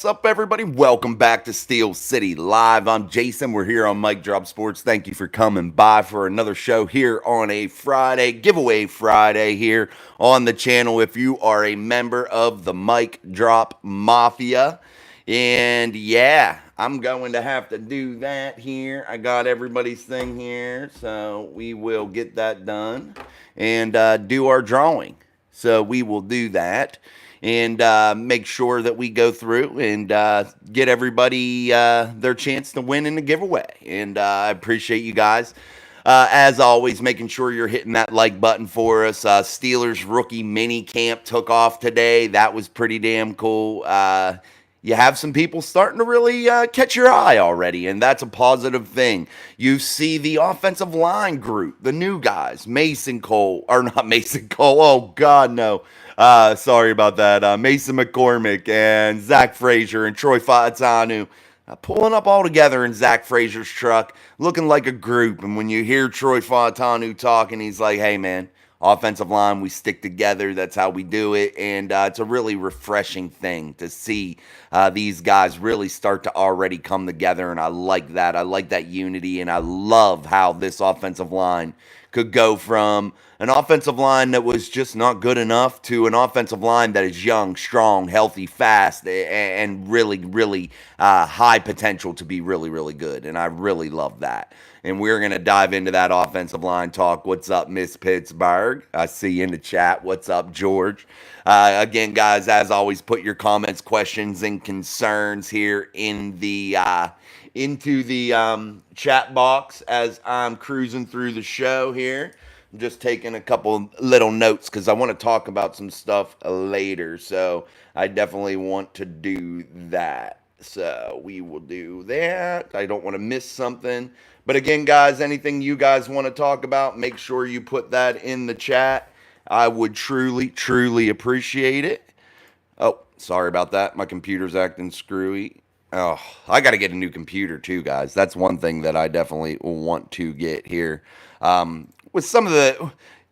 What's up, everybody? Welcome back to Steel City Live. I'm Jason. We're here on Mic Drop Sports. Thank you for coming by for another show here on a Friday, giveaway Friday here on the channel. If you are a member of the Mic Drop Mafia, and yeah, I'm going to have to do that here. I got everybody's thing here, so we will get that done and do our drawing. So we will do that and make sure that we go through and get everybody their chance to win in the giveaway. And I appreciate you guys. As always, making sure you're hitting that like button for us. Steelers rookie mini camp took off today. That was pretty damn cool. You have some people starting to really catch your eye already, and that's a positive thing. You see the offensive line group, the new guys, Mason Cole, or not Mason Cole, oh God, no. Sorry about that. Mason McCormick and Zach Frazier and Troy Fautanu pulling up all together in Zach Frazier's truck, looking like a group. And when you hear Troy Fautanu talking, he's like, hey, man, offensive line, we stick together. That's how we do it. And it's a really refreshing thing to see these guys really start to already come together. And I like that. I like that unity. And I love how this offensive line could go from an offensive line that was just not good enough to an offensive line that is young, strong, healthy, fast, and really, really high potential to be really, really good. And I really love that. And we're going to dive into that offensive line talk. What's up, Miss Pittsburgh? I see you in the chat. What's up, George? Again, guys, as always, put your comments, questions, and concerns here in the into the chat box as I'm cruising through the show here. I'm just taking a couple little notes because I want to talk about some stuff later. So I definitely want to do that. So we will do that. I don't want to miss something. But again, guys, anything you guys want to talk about, make sure you put that in the chat. I would truly, truly appreciate it. Oh, sorry about that. My computer's acting screwy. Oh, I got to get a new computer too, guys. That's one thing that I definitely want to get here. With some of the,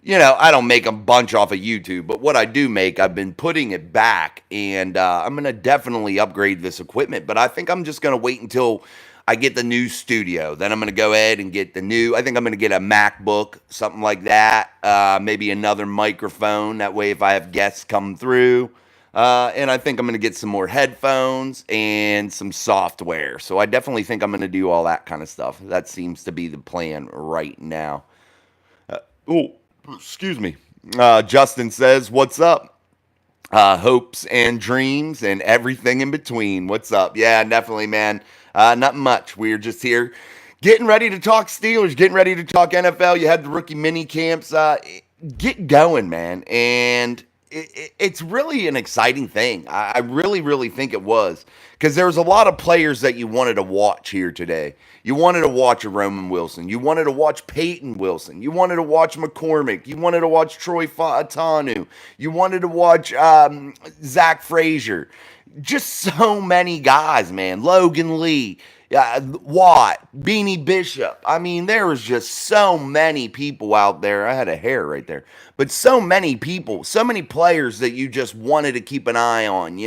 I don't make a bunch off of YouTube, but what I do make, I've been putting it back, and I'm going to definitely upgrade this equipment. But I think I'm just going to wait until I get the new studio. Then I'm going to go ahead and get I think I'm going to get a MacBook, something like that. Maybe another microphone. That way, if I have guests come through, and I think I'm going to get some more headphones and some software. So I definitely think I'm going to do all that kind of stuff. That seems to be the plan right now. Oh, excuse me. Justin says, what's up? Hopes and dreams and everything in between. What's up? Yeah, definitely, man. Not much. We're just here getting ready to talk Steelers, getting ready to talk NFL. You had the rookie mini camps. Get going, man. And it's really an exciting thing. I really, really think it was because there was a lot of players that you wanted to watch here today. You wanted to watch a Roman Wilson. You wanted to watch Peyton Wilson. You wanted to watch McCormick. You wanted to watch Troy Fautanu. You wanted to watch Zach Frazier. Just so many guys, man. Logan Lee. Watt, Beanie Bishop. I mean, there was just so many people out there. I had a hair right there. But so many people, so many players that you just wanted to keep an eye on,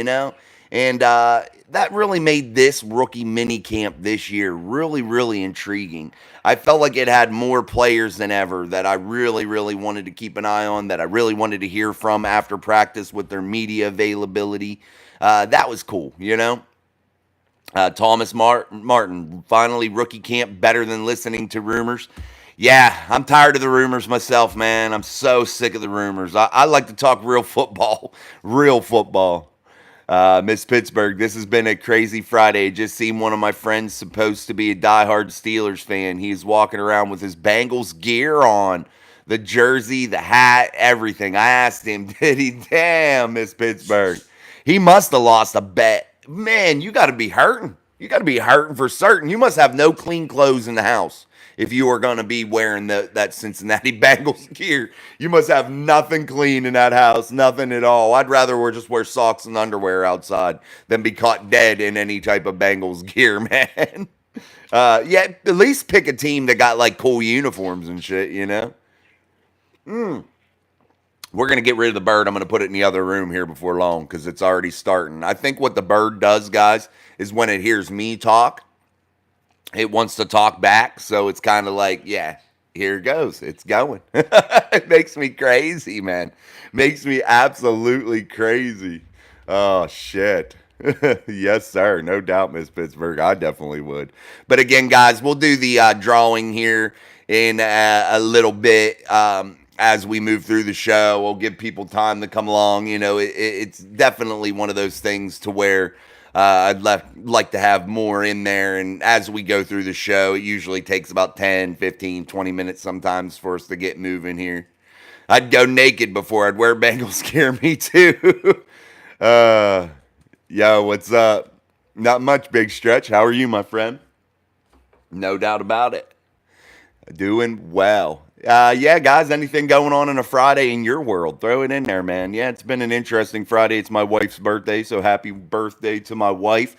And that really made this rookie mini camp this year really, really intriguing. I felt like it had more players than ever that I really, really wanted to keep an eye on, that I really wanted to hear from after practice with their media availability. That was cool. Thomas Martin, finally rookie camp, better than listening to rumors. Yeah, I'm tired of the rumors myself, man. I'm so sick of the rumors. I like to talk real football, real football. Miss Pittsburgh, this has been a crazy Friday. Just seen one of my friends supposed to be a diehard Steelers fan. He's walking around with his Bengals gear on, the jersey, the hat, everything. I asked him, did he? Damn, Miss Pittsburgh. He must have lost a bet. Man, you got to be hurting. You got to be hurting for certain. You must have no clean clothes in the house if you are going to be wearing that Cincinnati Bengals gear. You must have nothing clean in that house, nothing at all. I'd rather just wear socks and underwear outside than be caught dead in any type of Bengals gear, man. Yeah, at least pick a team that got like cool uniforms and shit, We're going to get rid of the bird. I'm going to put it in the other room here before long because it's already starting. I think what the bird does, guys, is when it hears me talk, it wants to talk back. So it's kind of like, yeah, here it goes. It's going. It makes me crazy, man. Makes me absolutely crazy. Oh, shit. Yes, sir. No doubt, Miss Pittsburgh. I definitely would. But again, guys, we'll do the drawing here in a little bit. As we move through the show, we'll give people time to come along. You know, it's definitely one of those things to where like to have more in there. And as we go through the show, it usually takes about 10, 15, 20 minutes sometimes for us to get moving here. I'd go naked before I'd wear Bengals gear. Me too. Yo, what's up? Not much, Big Stretch. How are you, my friend? No doubt about it. Doing well. Yeah, guys, anything going on a Friday in your world? Throw it in there, man. Yeah, it's been an interesting Friday. It's my wife's birthday, so happy birthday to my wife.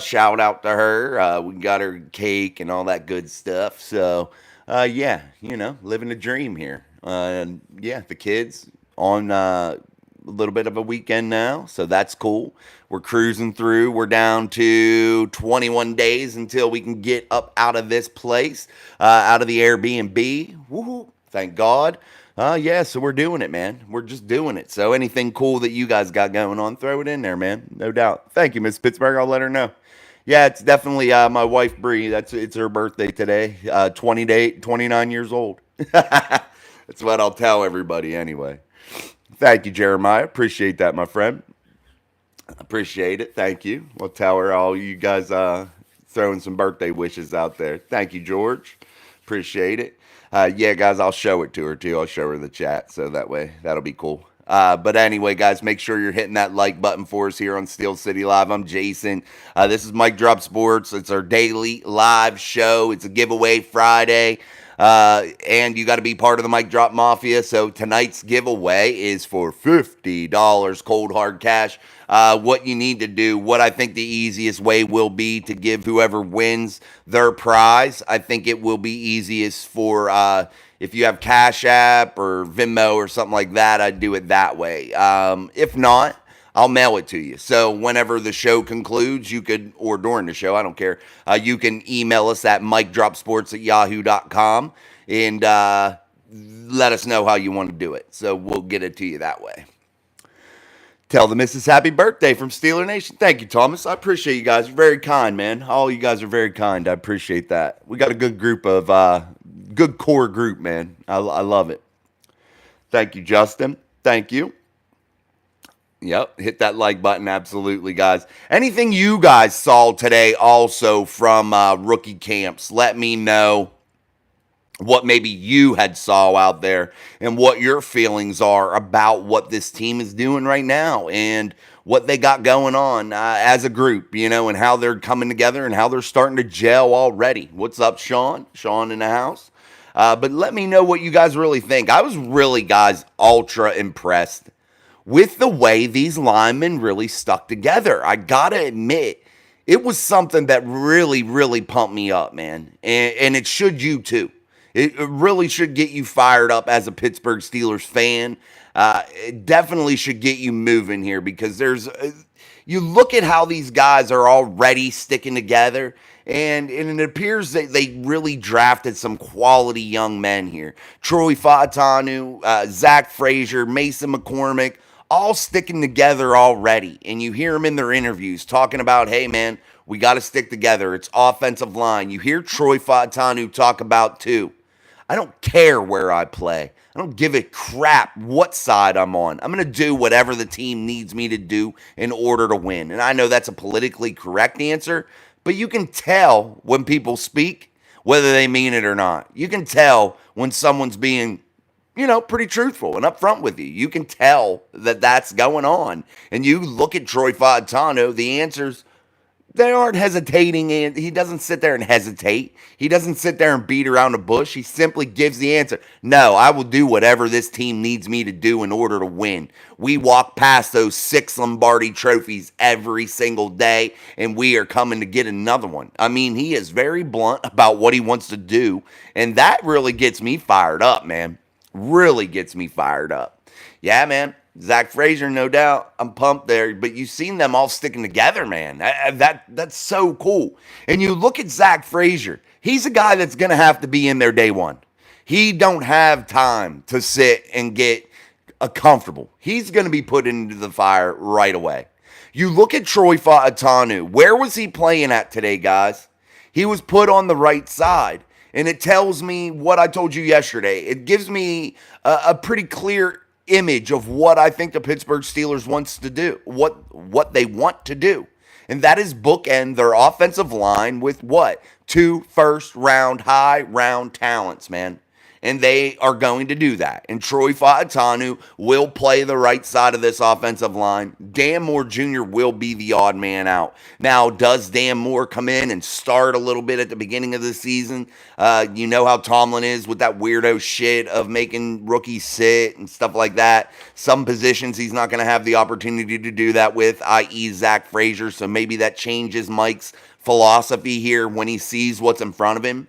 Shout out to her. We got her cake and all that good stuff. So, yeah, you know, living a dream here. Yeah, the kids on a little bit of a weekend now, so that's cool. We're cruising through. We're down to 21 days until we can get up out of this place, out of the Airbnb. Woohoo! Thank God. Yeah, so we're doing it, man. We're just doing it. So anything cool that you guys got going on, throw it in there, man. No doubt. Thank you, Miss Pittsburgh. I'll let her know. Yeah, it's definitely it's wife Bree. It's her birthday today. 29 years old. That's what I'll tell everybody anyway. Thank you, Jeremiah. Appreciate that, my friend. Appreciate it. Thank you. We'll tell her all you guys throwing some birthday wishes out there. Thank you, George. Appreciate it. Yeah, guys, I'll show it to her too. I'll show her the chat so that way that'll be cool. But anyway, guys, make sure you're hitting that like button for us here on Steel City Live. I'm Jason. This is Mike Drop Sports. It's our daily live show. It's a giveaway Friday. And you got to be part of the Mike Drop Mafia. So tonight's giveaway is for $50 cold hard cash. What you need to do, what I think the easiest way will be to give whoever wins their prize. I think it will be easiest for if you have Cash App or Venmo or something like that, I'd do it that way. If not, I'll mail it to you. So whenever the show concludes, you could, or during the show, I don't care, you can email us at mikedropsports@yahoo.com and let us know how you want to do it. So we'll get it to you that way. Tell the missus happy birthday from Steeler Nation. Thank you, Thomas. I appreciate you guys. You're very kind, man. All you guys are very kind. I appreciate that. We got a good group of, good core group, man. I love it. Thank you, Justin. Thank you. Yep, hit that like button. Absolutely, guys. Anything you guys saw today also from rookie camps, let me know what maybe you had saw out there and what your feelings are about what this team is doing right now and what they got going on as a group, you know, and how they're coming together and how they're starting to gel already. What's up, Sean? Sean in the house. But let me know what you guys really think. I was really, guys, ultra impressed with the way these linemen really stuck together. I gotta admit, it was something that really, really pumped me up, man. And it should you too. It really should get you fired up as a Pittsburgh Steelers fan. It definitely should get you moving here because you look at how these guys are already sticking together, and it appears that they really drafted some quality young men here. Troy Fautanu, Zach Frazier, Mason McCormick, all sticking together already. And you hear them in their interviews talking about, hey, man, we got to stick together. It's offensive line. You hear Troy Fautanu talk about, too, I don't care where I play. I don't give a crap what side I'm on. I'm going to do whatever the team needs me to do in order to win. And I know that's a politically correct answer, but you can tell when people speak whether they mean it or not. You can tell when someone's being, you know, pretty truthful and upfront with you. You can tell that that's going on. And you look at Troy Fautanu, the answers, they aren't hesitating, and he doesn't sit there and hesitate. He doesn't sit there and beat around the bush. He simply gives the answer. No, I will do whatever this team needs me to do in order to win. We walk past those 6 Lombardi trophies every single day, and we are coming to get another one. I mean, he is very blunt about what he wants to do, and that really gets me fired up, man. Really gets me fired up. Yeah, man. Zach Frazier, no doubt. I'm pumped there. But you've seen them all sticking together, man. That's so cool. And you look at Zach Frazier. He's a guy that's going to have to be in there day one. He don't have time to sit and get comfortable. He's going to be put into the fire right away. You look at Troy Fautanu. Where was he playing at today, guys? He was put on the right side. And it tells me what I told you yesterday. It gives me a pretty clear image of what I think the Pittsburgh Steelers wants to do, what they want to do. And that is bookend their offensive line with what? 2 first-round, high-round talents, man. And they are going to do that. And Troy Fautanu will play the right side of this offensive line. Dan Moore Jr. will be the odd man out. Now, does Dan Moore come in and start a little bit at the beginning of the season? You know how Tomlin is with that weirdo shit of making rookies sit and stuff like that. Some positions he's not going to have the opportunity to do that with, i.e. Zach Frazier. So maybe that changes Mike's philosophy here when he sees what's in front of him.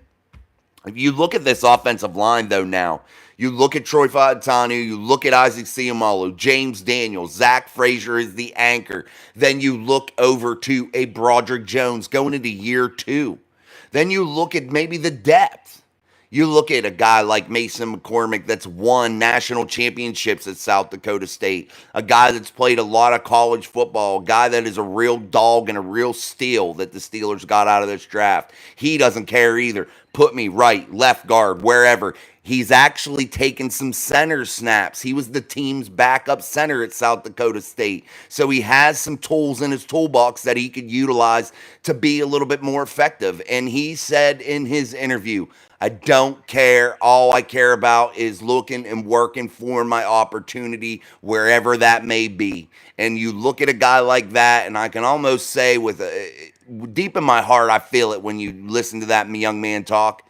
If you look at this offensive line, though, now, you look at Troy Fautanu, you look at Isaac Seumalo, James Daniels, Zach Frazier is the anchor. Then you look over to a Broderick Jones going into year 2. Then you look at maybe the depth. You look at a guy like Mason McCormick that's won national championships at South Dakota State, a guy that's played a lot of college football, a guy that is a real dog and a real steal that the Steelers got out of this draft. He doesn't care either. Put me right, left guard, wherever. He's actually taken some center snaps. He was the team's backup center at South Dakota State. So he has some tools in his toolbox that he could utilize to be a little bit more effective. And he said in his interview, I don't care. All I care about is looking and working for my opportunity wherever that may be. And you look at a guy like that, and I can almost say deep in my heart, I feel it when you listen to that young man talk.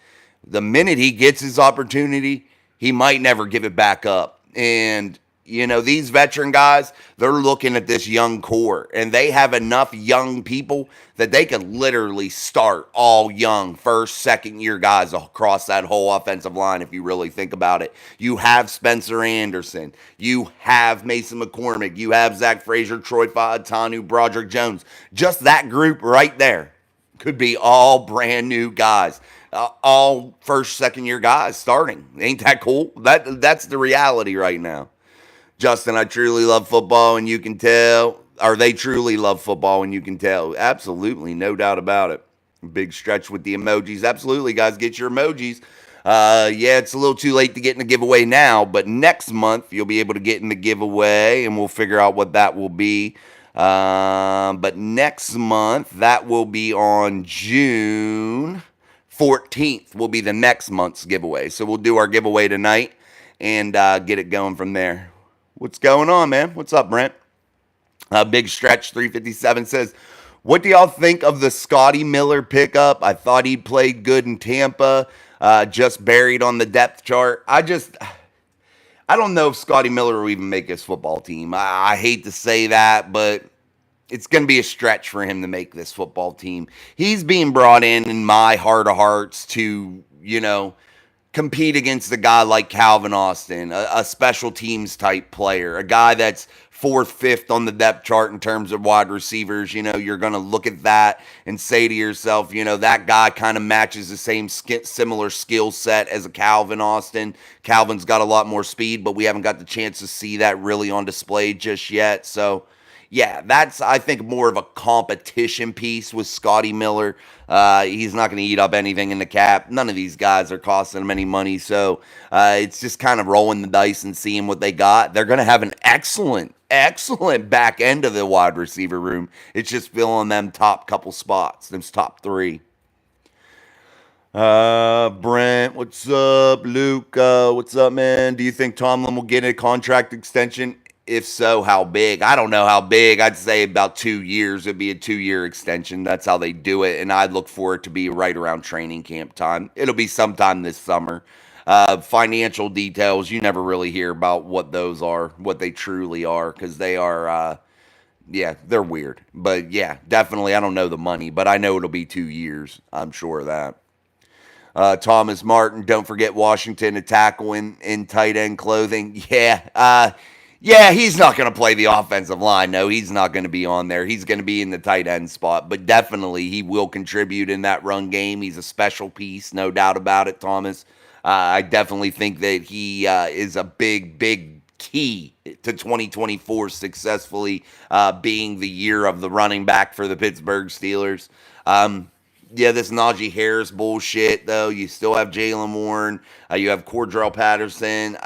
The minute he gets his opportunity, he might never give it back up. And, you know, these veteran guys, they're looking at this young core, and they have enough young people that they could literally start all young, first, second year guys across that whole offensive line if you really think about it. You have Spencer Anderson. You have Mason McCormick. You have Zach Frazier, Troy Fautanu, Broderick Jones. Just that group right there could be all brand new guys. All first, second year guys starting. Ain't that cool? That's the reality right now. Justin, I truly love football, and you can tell. Or they truly love football, and you can tell. Absolutely, no doubt about it. Big stretch with the emojis. Absolutely, guys, get your emojis. Yeah, it's a little too late to get in the giveaway now, but next month you'll be able to get in the giveaway, and we'll figure out what that will be. But next month, that will be on June 14th will be the next month's giveaway. So we'll do our giveaway tonight and get it going from there. What's going on, man? What's up, Brent? Big Stretch 357 says, what do y'all think of the Scotty Miller pickup? I thought he played good in Tampa, just buried on the depth chart. I don't know if Scotty Miller will even make his football team. I hate to say that, but it's going to be a stretch for him to make this football team. He's being brought in my heart of hearts to, you know, compete against a guy like Calvin Austin, a special teams type player, a guy that's 4th, 5th on the depth chart in terms of wide receivers. You know, you're going to look at that and say to yourself, you know, that guy kind of matches the same similar skill set as a Calvin Austin. Calvin's got a lot more speed, but we haven't got the chance to see that really on display just yet. So, yeah, that's, I think, more of a competition piece with Scotty Miller. He's not going to eat up anything in the cap. None of these guys are costing him any money. So it's just kind of rolling the dice and seeing what they got. They're going to have an excellent back end of the wide receiver room. It's just filling them top couple spots, them top 3. Brent, what's up? Luke, what's up, man? Do you think Tomlin will get a contract extension? If so, how big? I don't know how big. I'd say about 2 years. It'd be a 2-year extension. That's how they do it. And I'd look for it to be right around training camp time. It'll be sometime this summer. Financial details, you never really hear about what those are, what they truly are, because they are, they're weird. But yeah, definitely, I don't know the money, but I know it'll be 2 years. I'm sure of that. Thomas Martin, don't forget Washington to tackle in tight end clothing. Yeah, Yeah, he's not going to play the offensive line. No, he's not going to be on there. He's going to be in the tight end spot, but definitely he will contribute in that run game. He's a special piece, no doubt about it, Thomas. I definitely think that he is a big key to 2024 successfully being the year of the running back for the Pittsburgh Steelers. Yeah, this Najee Harris bullshit, though. You still have Jalen Warren. You have Cordell Patterson.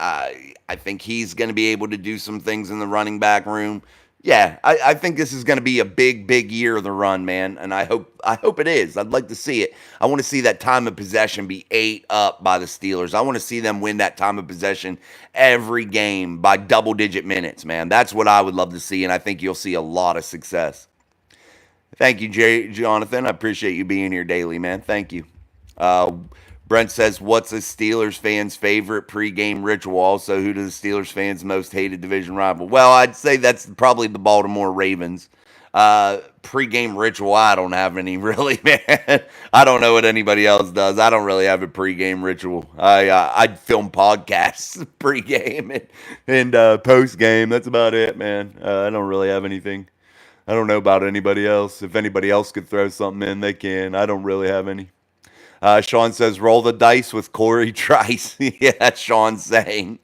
I think he's going to be able to do some things in the running back room. Yeah, I think this is going to be a big year of the run, man, and I hope it is. I'd like to see it. I want to see that time of possession be ate up by the Steelers. I want to see them win that time of possession every game by double-digit minutes, man. That's what I would love to see, and I think you'll see a lot of success. Thank you, Jonathan. I appreciate you being here daily, man. Thank you. Brent says, what's a Steelers fan's favorite pregame ritual? Also, who do the Steelers fans' most hated division rival? Well, I'd say that's probably the Baltimore Ravens. Pregame ritual, I don't have any really, man. I don't know what anybody else does. I don't really have a pregame ritual. I'd film podcasts pregame and postgame. That's about it, man. I don't really have anything. I don't know about anybody else. If anybody else could throw something in, they can. I don't really have any. Sean says, roll the dice with Corey Trice. Yeah, that's Sean saying.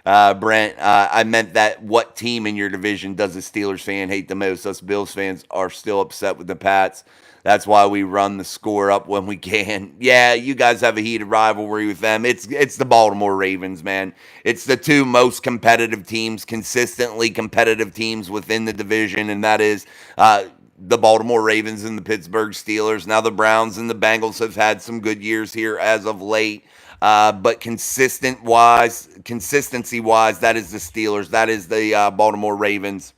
Brent, I meant that what team in your division does a Steelers fan hate the most? Us Bills fans are still upset with the Pats. That's why we run the score up when we can. Yeah, you guys have a heated rivalry with them. It's the Baltimore Ravens, man. It's the two most competitive teams, consistently competitive teams within the division, and that is the Baltimore Ravens and the Pittsburgh Steelers. Now the Browns and the Bengals have had some good years here as of late. But consistency-wise, that is the Steelers. That is the Baltimore Ravens.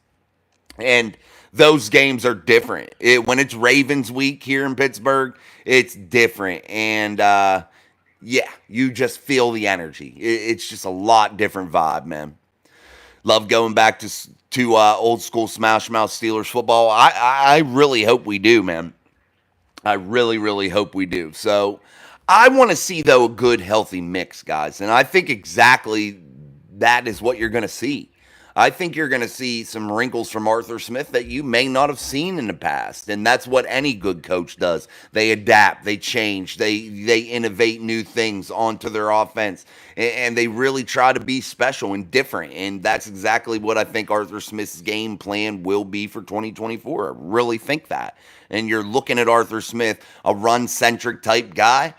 And those games are different. When it's Ravens week here in Pittsburgh, it's different. And, yeah, you just feel the energy. It's just a lot different vibe, man. Love going back to old school Smash Mouth Steelers football. I really hope we do, man. I really hope we do. So I want to see, though, a good, healthy mix, guys. And I think exactly that is what you're going to see. I think you're going to see some wrinkles from Arthur Smith that you may not have seen in the past. And that's what any good coach does. They adapt, they change, they innovate new things onto their offense. And they really try to be special and different. And that's exactly what I think Arthur Smith's game plan will be for 2024. I really think that. And you're looking at Arthur Smith, a run-centric type guy.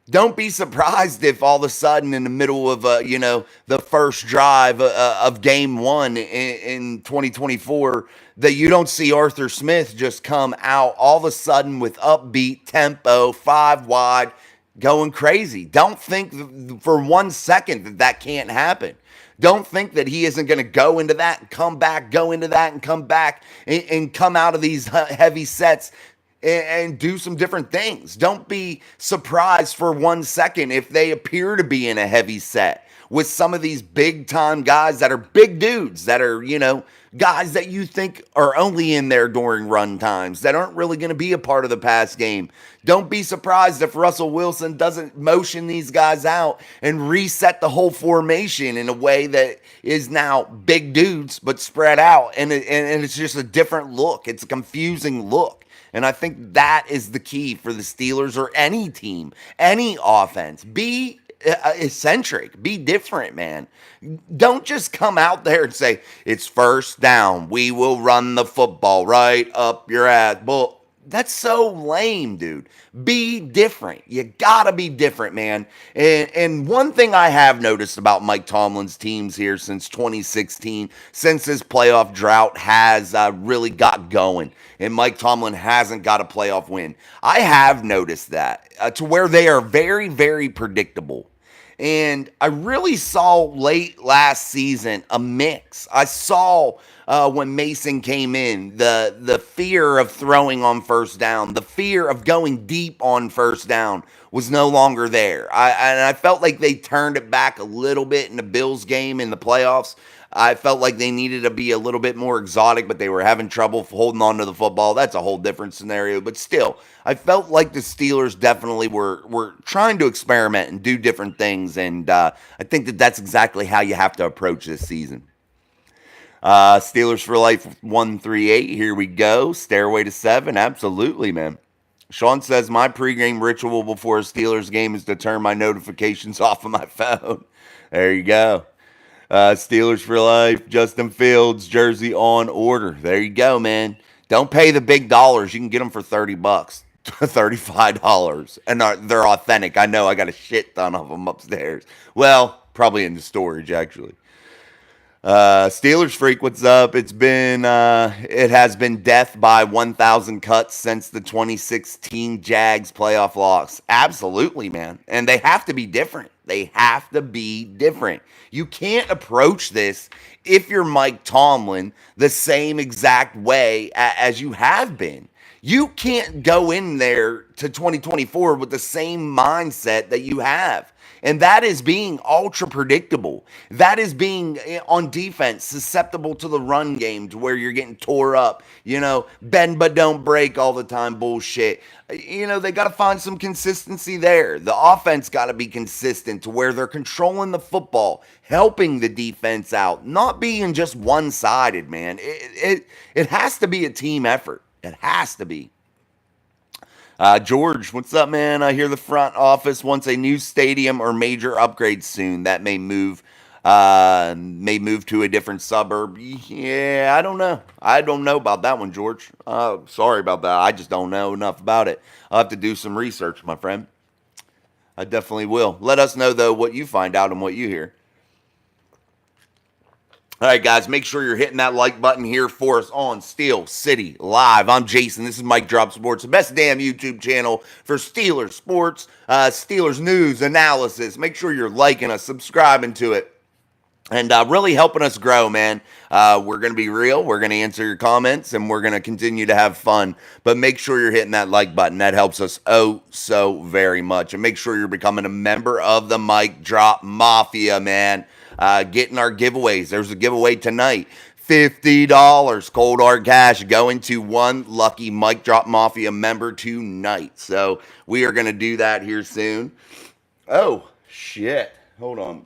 Don't be surprised if all of a sudden in the middle of, the first drive of game one in 2024, that you don't see Arthur Smith just come out all of a sudden with upbeat tempo, 5 wide, going crazy. Don't think for 1 second that can't happen. Don't think that he isn't going to go into that and come back, go into that and come back and come out of these heavy sets and do some different things. Don't be surprised for 1 second if they appear to be in a heavy set with some of these big time guys that are big dudes, that are, guys that you think are only in there during run times, that aren't really going to be a part of the pass game. Don't be surprised if Russell Wilson doesn't motion these guys out and reset the whole formation in a way that is now big dudes but spread out, and it's just a different look. It's a confusing look. And I think that is the key for the Steelers or any team, any offense. Be eccentric. Be different, man. Don't just come out there and say, it's first down. We will run the football right up your ass. Well, that's so lame, dude. Be different. You gotta be different, man. And one thing I have noticed about Mike Tomlin's teams here since 2016, since his playoff drought has really got going, and Mike Tomlin hasn't got a playoff win, I have noticed that to where they are very, very predictable. And I really saw late last season a mix. I saw when Mason came in, the fear of throwing on first down, the fear of going deep on first down was no longer there. I felt like they turned it back a little bit in the Bills game in the playoffs. I felt like they needed to be a little bit more exotic, but they were having trouble holding on to the football. That's a whole different scenario. But still, I felt like the Steelers definitely were trying to experiment and do different things. And I think that that's exactly how you have to approach this season. Steelers for Life 138. Here we go. Stairway to 7. Absolutely, man. Sean says, my pregame ritual before a Steelers game is to turn my notifications off of my phone. There you go. Steelers for Life, Justin Fields, jersey on order. There you go, man. Don't pay the big dollars. You can get them for $30, $35. And they're authentic. I know I got a shit ton of them upstairs. Well, probably in the storage, actually. Steelers Freak, what's up? It has been death by 1,000 cuts since the 2016 Jags playoff loss. Absolutely, man. And they have to be different. They have to be different. You can't approach this, if you're Mike Tomlin, the same exact way as you have been. You can't go in there to 2024 with the same mindset that you have. And that is being ultra predictable. That is being on defense susceptible to the run game, to where you're getting tore up. Bend but don't break all the time bullshit. They got to find some consistency there. The offense got to be consistent to where they're controlling the football, helping the defense out, not being just one-sided, man. It has to be a team effort. It has to be. George, what's up, man? I hear the front office wants a new stadium or major upgrade soon. That may move to a different suburb. Yeah, I don't know. I don't know about that one, George. Sorry about that. I just don't know enough about it. I'll have to do some research, my friend. I definitely will. Let us know, though, what you find out and what you hear. All right, guys, make sure you're hitting that like button here for us on Steel City Live. I'm Jason. This is Mike Drop Sports, the best damn YouTube channel for Steelers sports, Steelers news, analysis. Make sure you're liking us, subscribing to it, and really helping us grow, man. We're going to be real. We're going to answer your comments, and we're going to continue to have fun. But make sure you're hitting that like button. That helps us so very much. And make sure you're becoming a member of the Mike Drop Mafia, man. Getting our giveaways. There's a giveaway tonight. $50 cold hard cash going to one lucky Mike Drop Mafia member tonight. So we are going to do that here soon. Oh, shit. Hold on.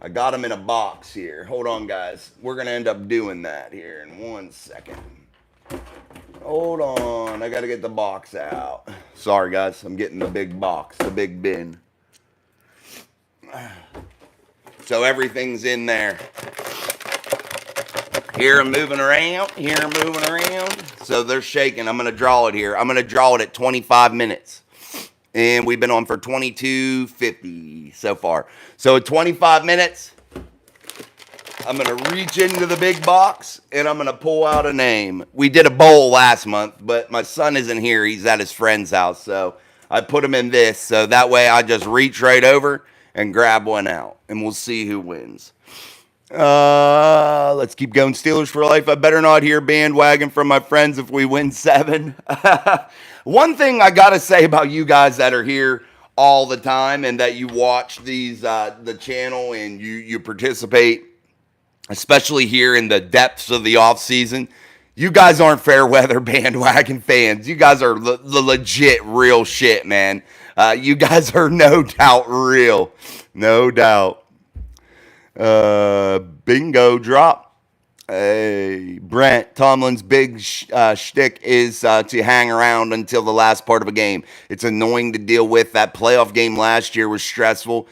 I got them in a box here. Hold on, guys. We're going to end up doing that here in 1 second. Hold on. I got to get the box out. Sorry, guys. I'm getting the big box, the big bin. So everything's in there. Hear them moving around. So they're shaking. I'm going to draw it here. I'm going to draw it at 25 minutes. And we've been on for 22:50 so far. So at 25 minutes, I'm going to reach into the big box and I'm going to pull out a name. We did a bowl last month, but my son isn't here. He's at his friend's house. So I put him in this. So that way I just reach right over and grab one out, and we'll see who wins. Let's keep going. Steelers for Life. I better not hear bandwagon from my friends if we win 7. One thing I got to say about you guys that are here all the time and that you watch these the channel and you participate, especially here in the depths of the off season, you guys aren't fair weather bandwagon fans. You guys are the legit real shit, man. You guys are no doubt real. No doubt. Bingo drop. Hey, Brent, Tomlin's big shtick is to hang around until the last part of a game. It's annoying to deal with. That playoff game last year was stressful.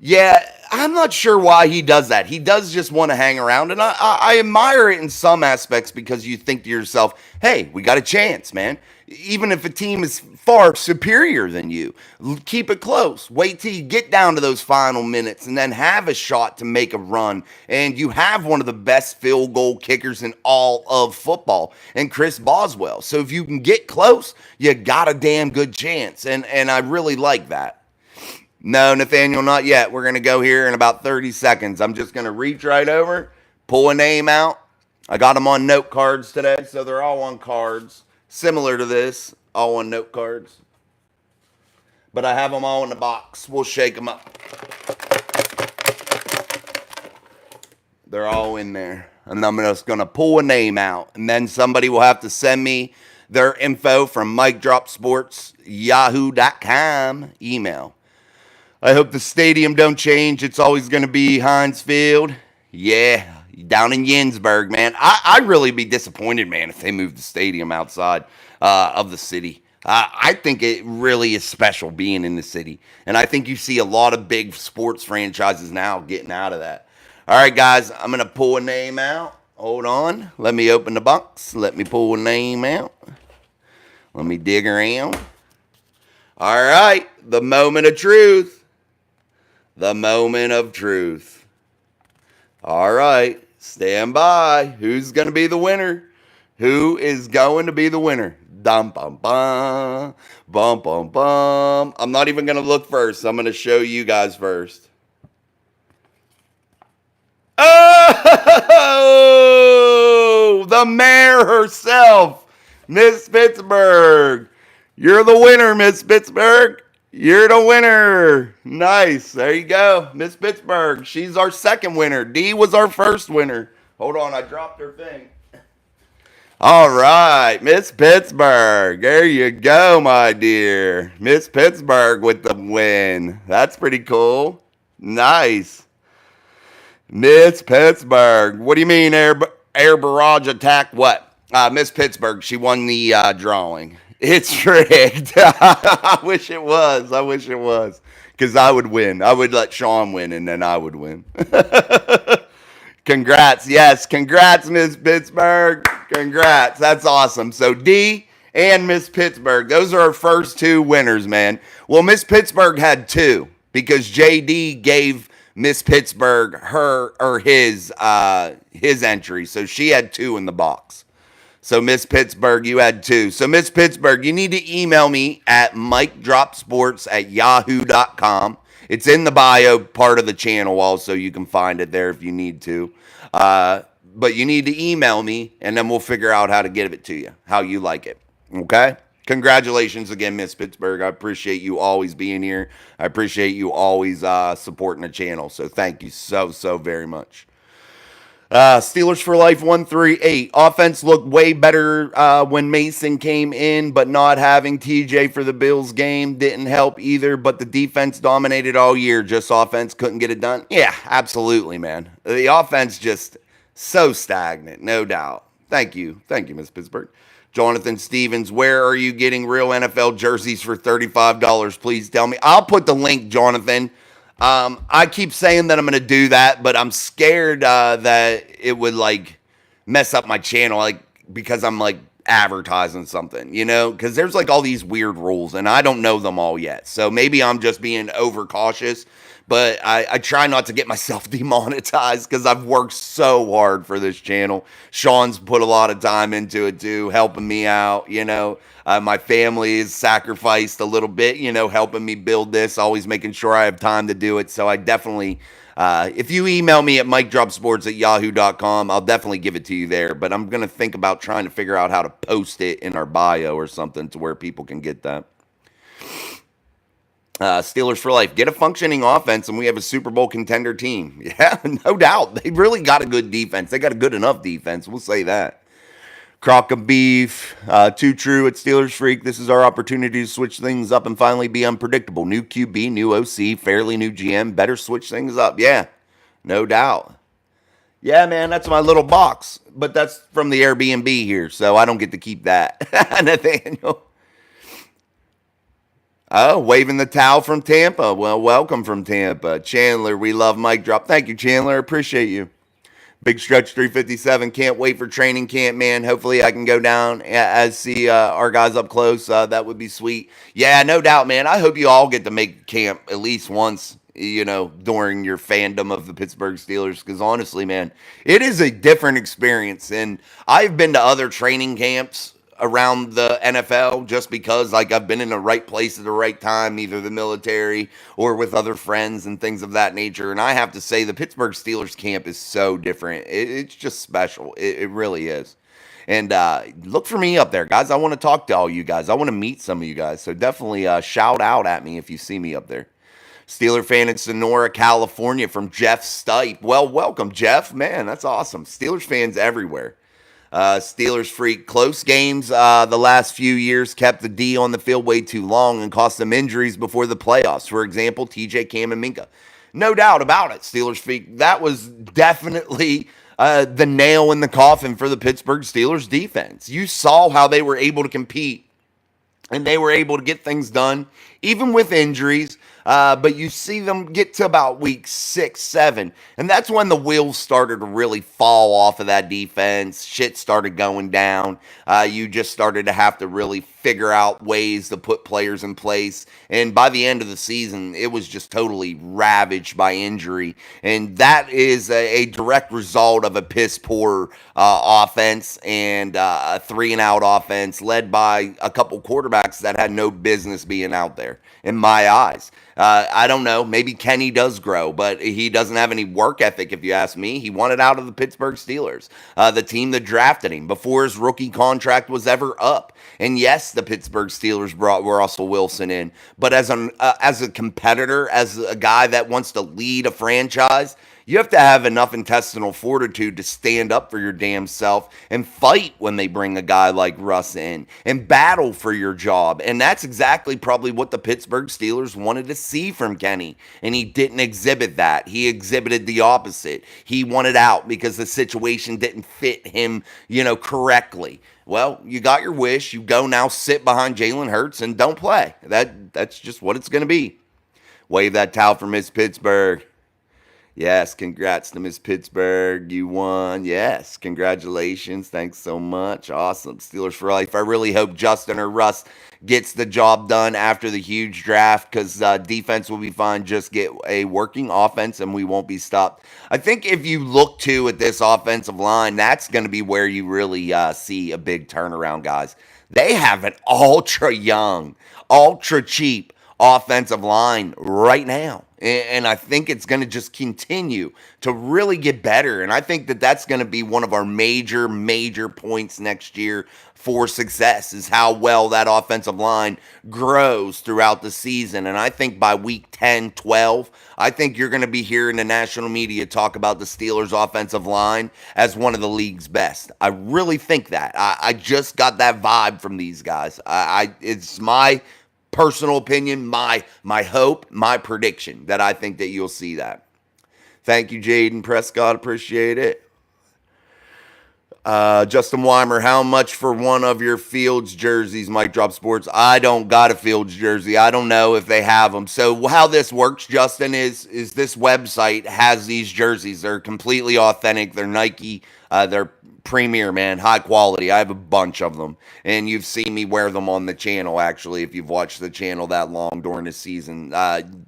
Yeah, I'm not sure why he does that. He does just want to hang around, and I admire it in some aspects because you think to yourself, hey, we got a chance, man. Even if a team is far superior than you, keep it close. Wait till you get down to those final minutes and then have a shot to make a run. And you have one of the best field goal kickers in all of football, and Chris Boswell. So if you can get close, you got a damn good chance, and I really like that. No, Nathaniel, not yet. We're going to go here in about 30 seconds. I'm just going to reach right over, pull a name out. I got them on note cards today, so they're all on cards. Similar to this, all on note cards. But I have them all in the box. We'll shake them up. They're all in there. And I'm just going to pull a name out. And then somebody will have to send me their info from MikeDropSports@yahoo.com email. I hope the stadium don't change. It's always going to be Heinz Field. Yeah, down in Yinsburg, man. I'd really be disappointed, man, if they moved the stadium outside of the city. I think it really is special being in the city. And I think you see a lot of big sports franchises now getting out of that. All right, guys, I'm going to pull a name out. Hold on. Let me open the box. Let me pull a name out. Let me dig around. All right, the moment of truth. The moment of truth. All right, stand by. Who's going to be the winner? Who is going to be the winner? Dum bum bum. Bum bum bum. I'm not even going to look first. I'm going to show you guys first. Oh, the mayor herself, Miss Pittsburgh. You're the winner, Miss Pittsburgh. You're the winner. Nice. There you go, Miss Pittsburgh. She's our second winner. D was our first winner. Hold on, I dropped her thing. All right, Miss Pittsburgh. There you go, my dear. Miss Pittsburgh with the win. That's pretty cool. Nice. Miss Pittsburgh. What do you mean, air barrage attack? What? Miss Pittsburgh, she won the drawing. It's rigged. I wish it was. Because I would win. I would let Sean win, and then I would win. Congrats. Yes, congrats, Miss Pittsburgh. Congrats. That's awesome. So D and Miss Pittsburgh, those are our first two winners, man. Well, Miss Pittsburgh had two because JD gave Miss Pittsburgh his entry. So she had two in the box. So Miss Pittsburgh, you had two. So Miss Pittsburgh, you need to email me at mikedropsports@yahoo.com. It's in the bio part of the channel also. You can find it there if you need to. But you need to email me, and then we'll figure out how to give it to you, how you like it. Okay? Congratulations again, Miss Pittsburgh. I appreciate you always being here. I appreciate you always supporting the channel. So thank you so very much. Steelers for Life 138. Offense looked way better when Mason came in, but not having TJ for the Bills game didn't help either. But the defense dominated all year. Just offense couldn't get it done. Yeah, absolutely, man. The offense just so stagnant, no doubt. Thank you, Miss Pittsburgh. Jonathan Stevens, where are you getting real NFL jerseys for $35? Please tell me. I'll put the link, Jonathan. I keep saying that I'm going to do that, but I'm scared that it would like mess up my channel, like because I'm like advertising something, you know, because there's like all these weird rules and I don't know them all yet. So maybe I'm just being overcautious, but I try not to get myself demonetized because I've worked so hard for this channel. Sean's put a lot of time into it too, helping me out, you know. My family is sacrificed a little bit, you know, helping me build this, always making sure I have time to do it. So I definitely, if you email me at mikedropsports@yahoo.com, I'll definitely give it to you there. But I'm going to think about trying to figure out how to post it in our bio or something to where people can get that. Steelers for Life. Get a functioning offense and we have a Super Bowl contender team. Yeah, no doubt. They really got a good defense. They got a good enough defense. We'll say that. Crock of beef, too true at Steelers Freak. This is our opportunity to switch things up and finally be unpredictable. New QB, new OC, fairly new GM. Better switch things up. Yeah, no doubt. Yeah, man, that's my little box. But that's from the Airbnb here, so I don't get to keep that. Nathaniel. Oh, waving the towel from Tampa. Well, welcome from Tampa. Chandler, we love Mike Drop. Thank you, Chandler. Appreciate you. Big Stretch 357. Can't wait for training camp, man. Hopefully I can go down and see our guys up close. That would be sweet. Yeah, no doubt, man. I hope you all get to make camp at least once, you know, during your fandom of the Pittsburgh Steelers. Because honestly, man, it is a different experience. And I've been to other training camps around the NFL just because like I've been in the right place at the right time, either the military or with other friends and things of that nature. And I have to say the Pittsburgh Steelers camp is so different. It's just special. It really is. And look for me up there, guys. I want to talk to all you guys. I want to meet some of you guys. So definitely shout out at me if you see me up there. Steeler fan in Sonora, California from Jeff Stipe. Well, welcome, Jeff. Man, that's awesome. Steelers fans everywhere. Steelers Freak. Close games the last few years kept the D on the field way too long and cost them injuries before the playoffs. For example, TJ, Cam, and Minka. No doubt about it, Steelers Freak. That was definitely the nail in the coffin for the Pittsburgh Steelers defense. You saw how they were able to compete and they were able to get things done, even with injuries. But you see them get to about week 6, 7, and that's when the wheels started to really fall off of that defense. Shit started going down. You just started to have to really figure out ways to put players in place. And by the end of the season, it was just totally ravaged by injury. And that is a direct result of a piss poor offense and a 3-and-out offense led by a couple quarterbacks that had no business being out there, in my eyes. I don't know. Maybe Kenny does grow, but he doesn't have any work ethic, if you ask me. He wanted out of the Pittsburgh Steelers, the team that drafted him before his rookie contract was ever up. And yes, the Pittsburgh Steelers brought Russell Wilson in, but as a competitor, as a guy that wants to lead a franchise, you have to have enough intestinal fortitude to stand up for your damn self and fight when they bring a guy like Russ in and battle for your job. And that's exactly probably what the Pittsburgh Steelers wanted to see from Kenny. And he didn't exhibit that. He exhibited the opposite. He wanted out because the situation didn't fit him, correctly. Well, you got your wish. You go now sit behind Jalen Hurts and don't play. That's just what it's going to be. Wave that towel for Miss Pittsburgh. Yes, congrats to Miss Pittsburgh. You won. Yes, congratulations. Thanks so much. Awesome. Steelers for life. I really hope Justin or Russ gets the job done after the huge draft because defense will be fine. Just get a working offense and we won't be stopped. I think if you look to at this offensive line, that's going to be where you really see a big turnaround, guys. They have an ultra young, ultra cheap offensive line right now. And I think it's going to just continue to really get better. And I think that that's going to be one of our major, major points next year for success is how well that offensive line grows throughout the season. And I think by week 10, 12, I think you're going to be hearing the national media talk about the Steelers offensive line as one of the league's best. I really think that. I just got that vibe from these guys. It's my personal opinion, my hope, my prediction that I think that you'll see that. Thank you, Jaden Prescott. Appreciate it. Justin Weimer, how much for one of your Fields jerseys, Mike Drop Sports? I don't got a Fields jersey. I don't know if they have them. So how this works, Justin, is this website has these jerseys. They're completely authentic. They're Nike. They're premier, man, high quality. I have a bunch of them, and you've seen me wear them on the channel, actually, if you've watched the channel that long during the season.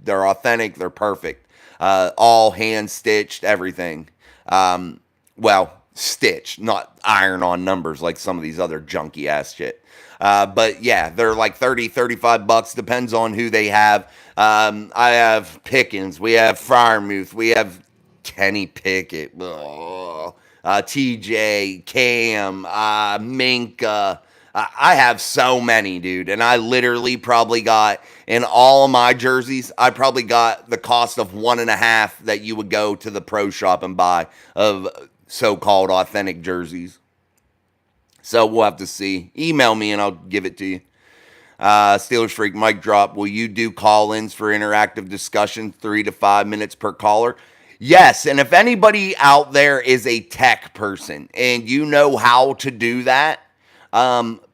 They're authentic. They're perfect. All hand-stitched, everything. Well, stitched, not iron-on numbers like some of these other junky-ass shit. But, yeah, they're like $30, $35. Depends on who they have. I have Pickens. We have Freiermuth. We have Kenny Pickett. Ugh. TJ, Cam, Minka. I have so many, dude. And I literally probably got, in all of my jerseys, I probably got the cost of 1.5 that you would go to the pro shop and buy of so-called authentic jerseys. So we'll have to see. Email me and I'll give it to you. Steelers Freak Mike Drop. Will you do call-ins for interactive discussion, 3 to 5 minutes per caller? Yes, and if anybody out there is a tech person and you know how to do that,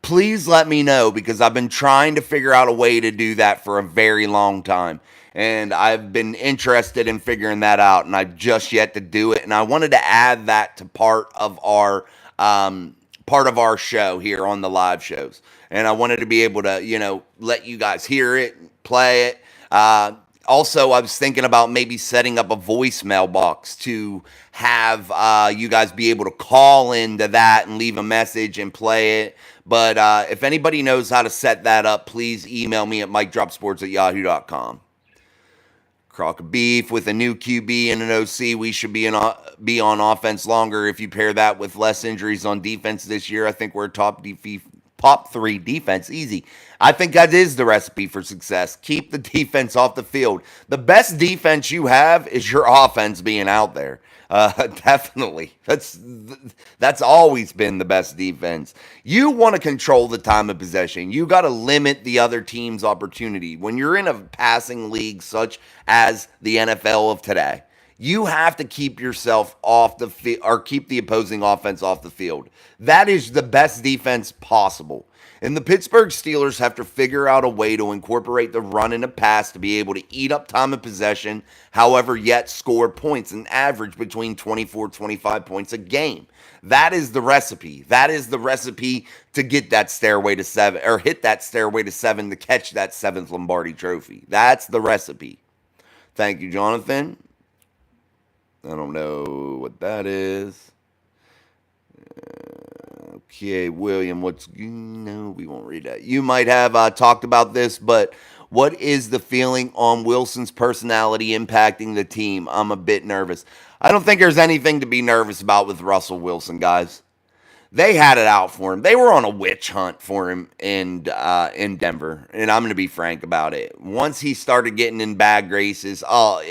please let me know because I've been trying to figure out a way to do that for a very long time. And I've been interested in figuring that out, and I've just yet to do it. And I wanted to add that to part of our show here on the live shows. And I wanted to be able to, let you guys hear it, play it. Also, I was thinking about maybe setting up a voicemail box to have you guys be able to call into that and leave a message and play it. But if anybody knows how to set that up, please email me at mikedropsports@yahoo.com. Crock of beef with a new QB and an OC. We should be on offense longer. If you pair that with less injuries on defense this year, I think we're a top 3 defense. Easy. I think that is the recipe for success. Keep the defense off the field. The best defense you have is your offense being out there. Definitely. That's always been the best defense. You want to control the time of possession. You got to limit the other team's opportunity. When you're in a passing league such as the NFL of today, You have to keep yourself off the field or keep the opposing offense off the field. That is the best defense possible. And the Pittsburgh Steelers have to figure out a way to incorporate the run and the pass to be able to eat up time of possession, however, yet score points and average between 24, 25 points a game. That is the recipe. That is the recipe to get that stairway to seven or hit that stairway to seven to catch that seventh Lombardi trophy. That's the recipe. Thank you, Jonathan. I don't know what that is. Okay, William, no, we won't read that. You might have talked about this, but what is the feeling on Wilson's personality impacting the team? I'm a bit nervous. I don't think there's anything to be nervous about with Russell Wilson, guys. They had it out for him. They were on a witch hunt for him in Denver, and I'm going to be frank about it. Once he started getting in bad graces,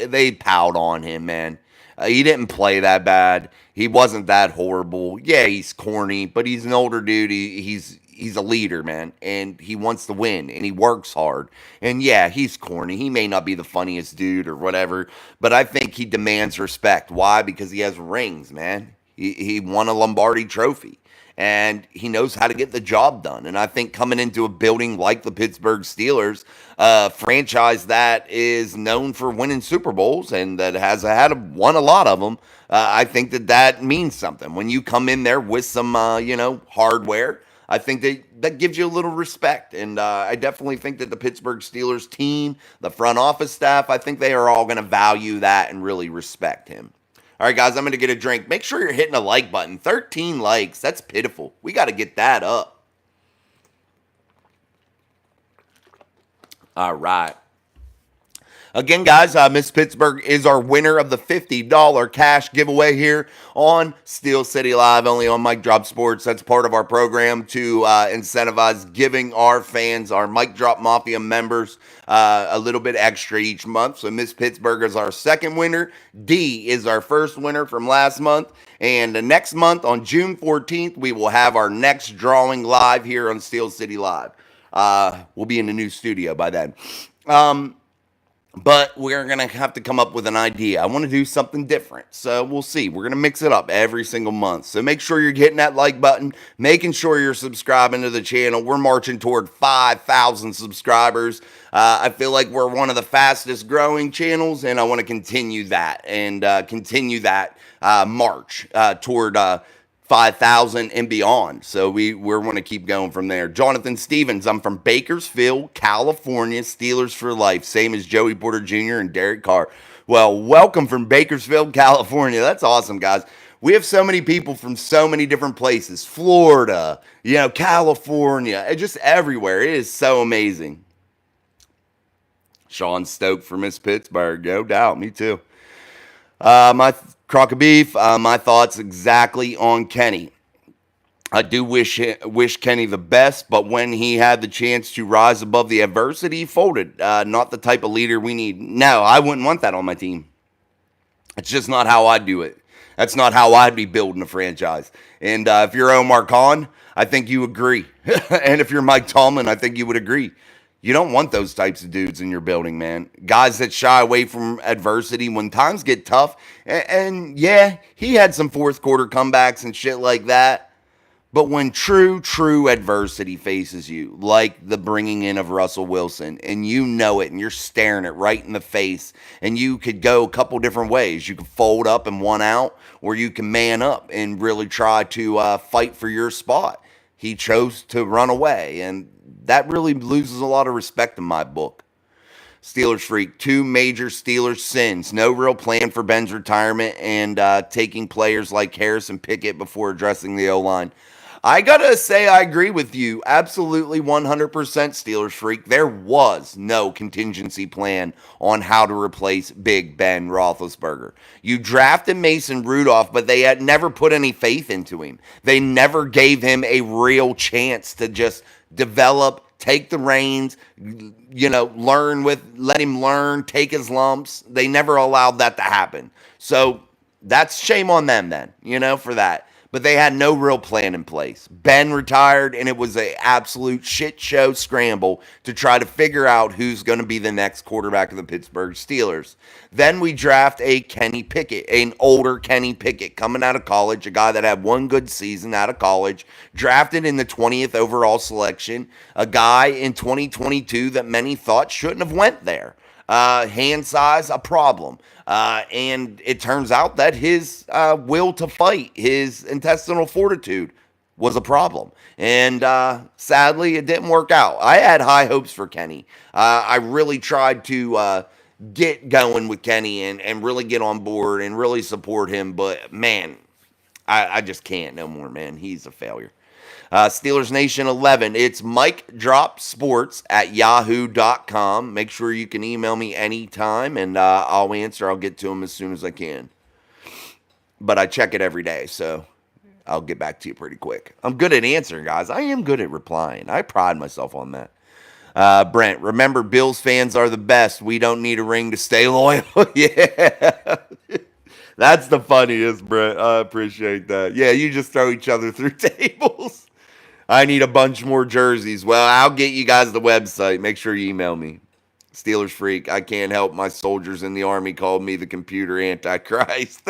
they piled on him, man. He didn't play that bad. He wasn't that horrible. Yeah, he's corny, but he's an older dude. He's a leader, man, and he wants to win, and he works hard. And yeah, he's corny. He may not be the funniest dude or whatever, but I think he demands respect. Why? Because he has rings, man. He won a Lombardi trophy, and he knows how to get the job done. And I think coming into a building like the Pittsburgh Steelers, a franchise that is known for winning Super Bowls and that has won a lot of them, I think that means something. When you come in there with some, hardware, I think that gives you a little respect. And I definitely think that the Pittsburgh Steelers team, the front office staff, I think they are all going to value that and really respect him. All right, guys, I'm going to get a drink. Make sure you're hitting a like button. 13 likes. That's pitiful. We got to get that up. All right. Again, guys, Miss Pittsburgh is our winner of the $50 cash giveaway here on Steel City Live, only on Mic Drop Sports. That's part of our program to incentivize giving our fans, our Mic Drop Mafia members, a little bit extra each month. So Miss Pittsburgh is our second winner. D is our first winner from last month. And the next month, on June 14th, we will have our next drawing live here on Steel City Live. We'll be in the new studio by then. But we're going to have to come up with an idea. I want to do something different. So we'll see. We're going to mix it up every single month. So make sure you're hitting that like button, making sure you're subscribing to the channel. We're marching toward 5,000 subscribers. I feel like we're one of the fastest growing channels, and I want to continue that and continue that march toward 5,000 and beyond. So we're going to keep going from there. Jonathan Stevens, I'm from Bakersfield, California. Steelers for life, same as Joey Porter Jr. and Derek Carr. Well, welcome from Bakersfield, California. That's awesome, guys. We have so many people from so many different places. Florida, California, just everywhere. It is so amazing. Sean Stokes for Miss Pittsburgh, no doubt. Me too. My crock of beef, my thoughts exactly on Kenny. I do wish Kenny the best, but when he had the chance to rise above the adversity, he folded. Not the type of leader we need. No, I wouldn't want that on my team. It's just not how I'd do it. That's not how I'd be building a franchise. And if you're Omar Khan, I think you agree. And if you're Mike Tomlin, I think you would agree. You don't want those types of dudes in your building, man. Guys that shy away from adversity when times get tough. And yeah, he had some fourth quarter comebacks and shit like that. But when true adversity faces you, like the bringing in of Russell Wilson, and you know it, and you're staring it right in the face, and you could go a couple different ways. You could fold up and one out, or you can man up and really try to fight for your spot. He chose to run away, and that really loses a lot of respect in my book. Steelers Freak, 2 major Steelers sins. No real plan for Ben's retirement and taking players like Harrison Pickett before addressing the O-line. I got to say I agree with you. Absolutely 100% Steelers Freak. There was no contingency plan on how to replace Big Ben Roethlisberger. You drafted Mason Rudolph, but they had never put any faith into him. They never gave him a real chance to just develop, take the reins, let him learn, take his lumps. They never allowed that to happen. So that's shame on them then, for that. but they had no real plan in place. Ben retired, and it was an absolute shit show scramble to try to figure out who's going to be the next quarterback of the Pittsburgh Steelers. Then we draft a Kenny Pickett, an older Kenny Pickett coming out of college, a guy that had one good season out of college, drafted in the 20th overall selection, a guy in 2022 that many thought shouldn't have went there. Hand size, a problem. And it turns out that his will to fight, his intestinal fortitude, was a problem. And sadly, it didn't work out. I had high hopes for Kenny. I really tried to get going with Kenny and really get on board and really support him. But, man, I just can't no more, man. He's a failure. Steelers Nation 11. It's MikeDropSports@yahoo.com. Make sure you can email me anytime, and I'll answer. I'll get to them as soon as I can. But I check it every day, so I'll get back to you pretty quick. I'm good at answering, guys. I am good at replying. I pride myself on that. Brent, remember, Bills fans are the best. We don't need a ring to stay loyal. Yeah. That's the funniest, Brent. I appreciate that. Yeah, you just throw each other through tables. I need a bunch more jerseys. Well, I'll get you guys the website. Make sure you email me. Steelers Freak. I can't help my soldiers in the Army called me the computer antichrist.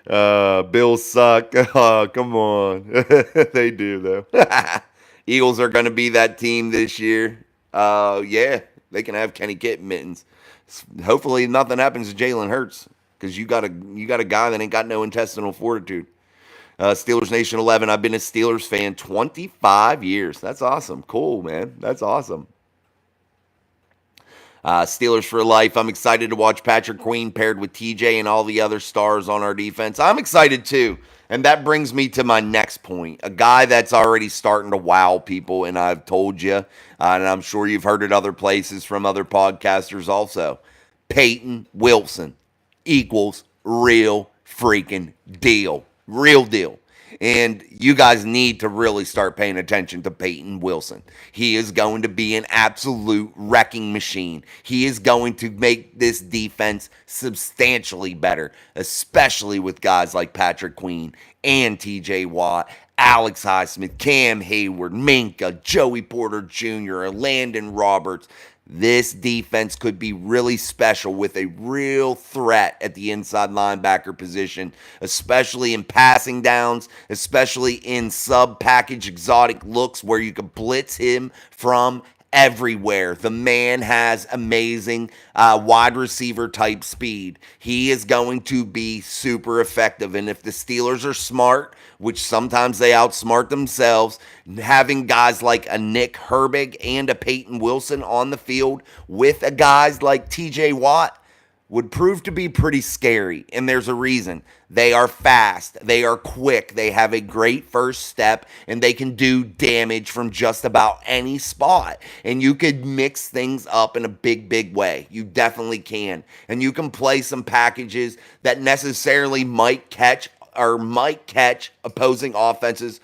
Bills suck. Oh, come on. They do, though. Eagles are going to be that team this year. Yeah, they can have Kenny Pickett mittens. Hopefully nothing happens to Jalen Hurts, because you got a guy that ain't got no intestinal fortitude. Steelers Nation 11. I've been a Steelers fan 25 years. That's awesome. Cool, man. That's awesome. Steelers for life. I'm excited to watch Patrick Queen paired with TJ and all the other stars on our defense. I'm excited too. And that brings me to my next point. A guy that's already starting to wow people, and I've told you, and I'm sure you've heard it other places from other podcasters also. Peyton Wilson equals real freaking deal. Real deal. And you guys need to really start paying attention to Peyton Wilson. He is going to be an absolute wrecking machine. He is going to make this defense substantially better, especially with guys like Patrick Queen and TJ Watt, Alex Highsmith, Cam Hayward, Minka, Joey Porter Jr., Landon Roberts. This defense could be really special with a real threat at the inside linebacker position, especially in passing downs, especially in sub-package exotic looks where you can blitz him from everywhere. The man has amazing wide receiver type speed. He is going to be super effective. And if the Steelers are smart, which sometimes they outsmart themselves, having guys like a Nick Herbig and a Peyton Wilson on the field with a guys like TJ Watt would prove to be pretty scary. And there's a reason. They are fast. They are quick. They have a great first step, and they can do damage from just about any spot. And you could mix things up in a big, big way. You definitely can. And you can play some packages that necessarily might catch opposing offenses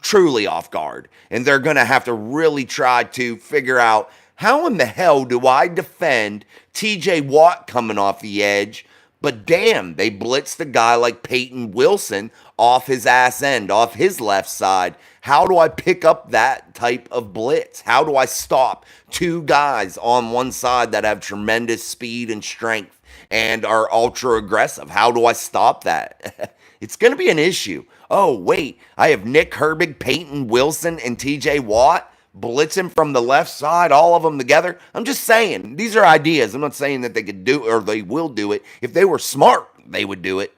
truly off guard. And they're going to have to really try to figure out, how in the hell do I defend TJ Watt coming off the edge? But damn, they blitzed a guy like Peyton Wilson off his ass end, off his left side. How do I pick up that type of blitz? How do I stop two guys on one side that have tremendous speed and strength and are ultra aggressive? How do I stop that? It's going to be an issue. Oh, wait, I have Nick Herbig, Peyton Wilson, and TJ Watt. Blitz him from the left side, all of them together. I'm just saying, these are ideas. I'm not saying that they could do it or they will do it. If they were smart, they would do it.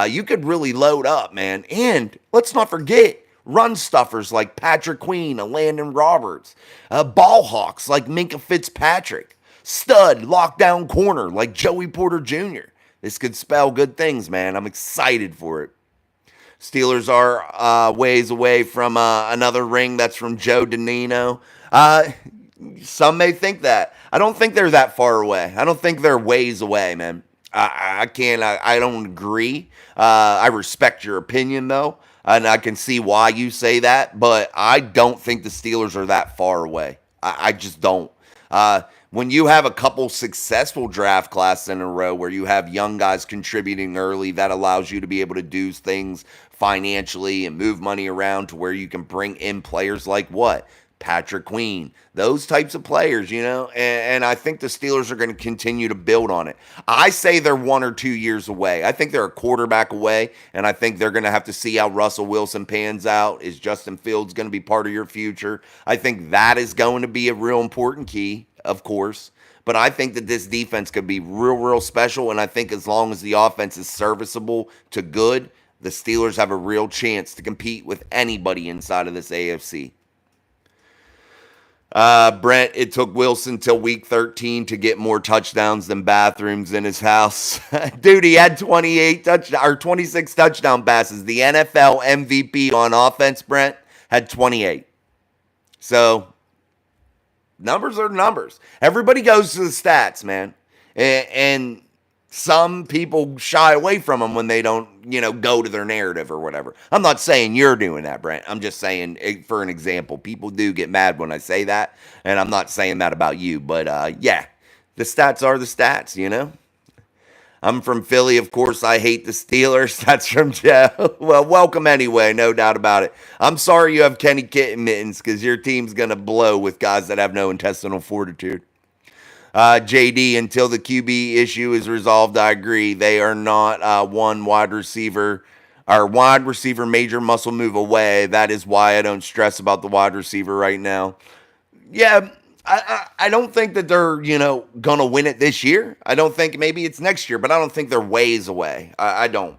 You could really load up, man. And let's not forget, run stuffers like Patrick Queen and Landon Roberts. Ball hawks like Minka Fitzpatrick. Stud lockdown corner like Joey Porter Jr. This could spell good things, man. I'm excited for it. Steelers are ways away from another ring. That's from Joe Danino. Some may think that. I don't think they're that far away. I don't think they're ways away, man. I don't agree. I respect your opinion, though, and I can see why you say that, but I don't think the Steelers are that far away. I just don't. When you have a couple successful draft classes in a row where you have young guys contributing early, that allows you to be able to do things financially and move money around to where you can bring in players like what? Patrick Queen, those types of players, and I think the Steelers are going to continue to build on it. I say they're 1 or 2 years away. I think they're a quarterback away, and I think they're going to have to see how Russell Wilson pans out. Is Justin Fields going to be part of your future? I think that is going to be a real important key, of course. But I think that this defense could be real special, and I think as long as the offense is serviceable to good, the Steelers have a real chance to compete with anybody inside of this AFC. Brent, it took Wilson till week 13 to get more touchdowns than bathrooms in his house. Dude, he had 26 touchdown passes. The NFL MVP on offense, Brent, had 28. So, numbers are numbers. Everybody goes to the stats, man. And some people shy away from them when they don't, go to their narrative or whatever. I'm not saying you're doing that, Brent. I'm just saying, for an example, people do get mad when I say that, and I'm not saying that about you. But, yeah, the stats are the stats, I'm from Philly. Of course, I hate the Steelers. That's from Joe. Well, welcome anyway, no doubt about it. I'm sorry you have Kenny Kitten mittens because your team's going to blow with guys that have no intestinal fortitude. JD, until the QB issue is resolved, I agree. They are not one wide receiver major muscle move away. That is why I don't stress about the wide receiver right now. Yeah, I don't think that they're, going to win it this year. I don't think maybe it's next year, but I don't think they're ways away. I don't.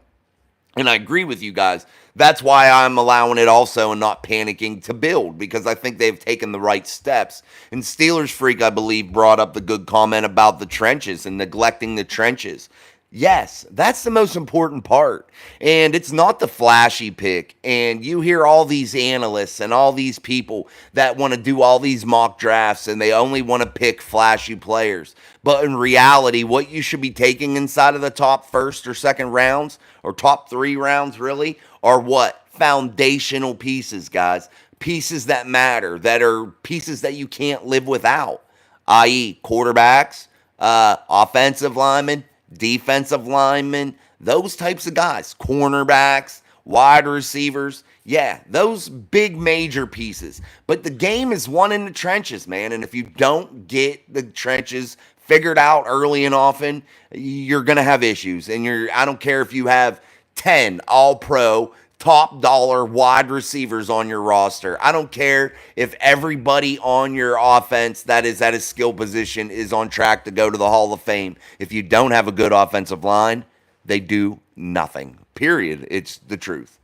And I agree with you guys. That's why I'm allowing it also and not panicking to build, because I think they've taken the right steps. And Steelers Freak, I believe, brought up the good comment about the trenches and neglecting the trenches. Yes, that's the most important part. And it's not the flashy pick. And you hear all these analysts and all these people that want to do all these mock drafts and they only want to pick flashy players. But in reality, what you should be taking inside of the top first or second rounds, or top 3 rounds really, are what? Foundational pieces, guys. Pieces that matter, that are pieces that you can't live without, i.e. quarterbacks, offensive linemen, defensive linemen, those types of guys, cornerbacks, wide receivers. Yeah, those big major pieces. But the game is won in the trenches, man. And if you don't get the trenches figured out early and often, you're going to have issues. And I don't care if you have 10 all-pro, top dollar wide receivers on your roster. I don't care if everybody on your offense that is at a skill position is on track to go to the Hall of Fame. If you don't have a good offensive line, they do nothing. Period. It's the truth.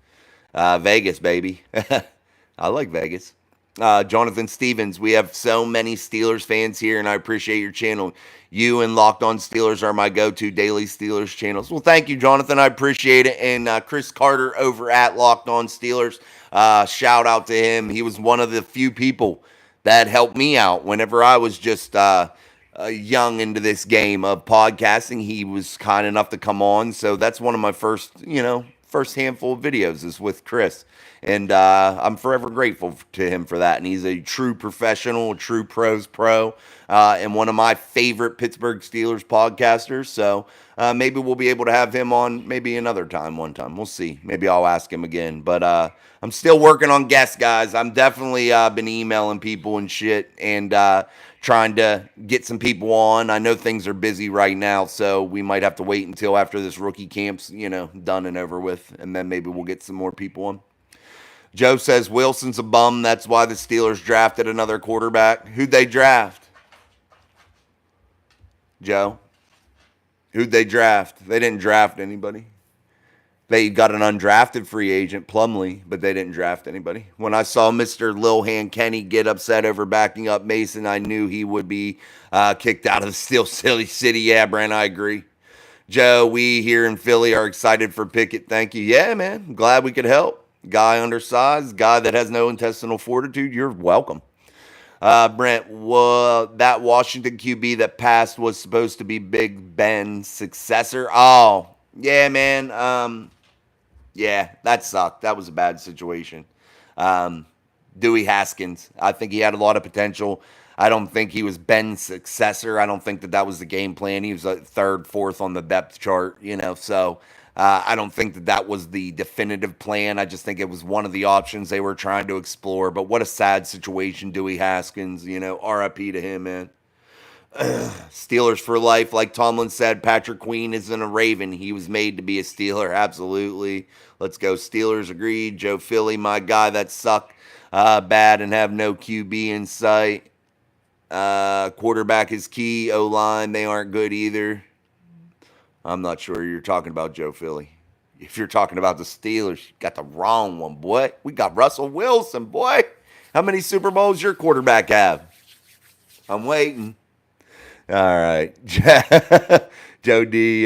Vegas, baby. I like Vegas. Jonathan Stevens, we have so many Steelers fans here, and I appreciate your channel. You and Locked On Steelers are my go-to daily Steelers channels. Well, thank you, Jonathan. I appreciate it. And Chris Carter over at Locked On Steelers, shout out to him. He was one of the few people that helped me out whenever I was just young into this game of podcasting. He was kind enough to come on. So that's one of my first handful of videos is with Chris. And I'm forever grateful to him for that. And he's a true professional, a true pros pro, and one of my favorite Pittsburgh Steelers podcasters. So maybe we'll be able to have him on maybe another time, one time. We'll see. Maybe I'll ask him again. But I'm still working on guests, guys. I'm definitely been emailing people and shit and trying to get some people on. I know things are busy right now, so we might have to wait until after this rookie camp's, done and over with. And then maybe we'll get some more people on. Joe says Wilson's a bum. That's why the Steelers drafted another quarterback. Who'd they draft? Joe? Who'd they draft? They didn't draft anybody. They got an undrafted free agent, Plumlee, but they didn't draft anybody. When I saw Mr. Lil Hand Kenny get upset over backing up Mason, I knew he would be kicked out of the Steel City. Yeah, Brent, I agree. Joe, we here in Philly are excited for Pickett. Thank you. Yeah, man. I'm glad we could help. Guy undersized, guy that has no intestinal fortitude, you're welcome. Brent, that Washington QB that passed was supposed to be Big Ben's successor. Oh, yeah, man. Yeah, that sucked. That was a bad situation. Dewey Haskins, I think he had a lot of potential. I don't think he was Ben's successor. I don't think that was the game plan. He was third, fourth on the depth chart, so I don't think that was the definitive plan. I just think it was one of the options they were trying to explore. But what a sad situation, Dewey Haskins. RIP to him, man. Steelers for life. Like Tomlin said, Patrick Queen isn't a Raven. He was made to be a Steeler. Absolutely. Let's go Steelers. Agreed. Joe Philly, my guy that suck bad and have no QB in sight. Quarterback is key. O-line, they aren't good either. I'm not sure you're talking about Joe Philly. If you're talking about the Steelers, you got the wrong one, boy. We got Russell Wilson, boy. How many Super Bowls your quarterback have? I'm waiting. All right. Joe De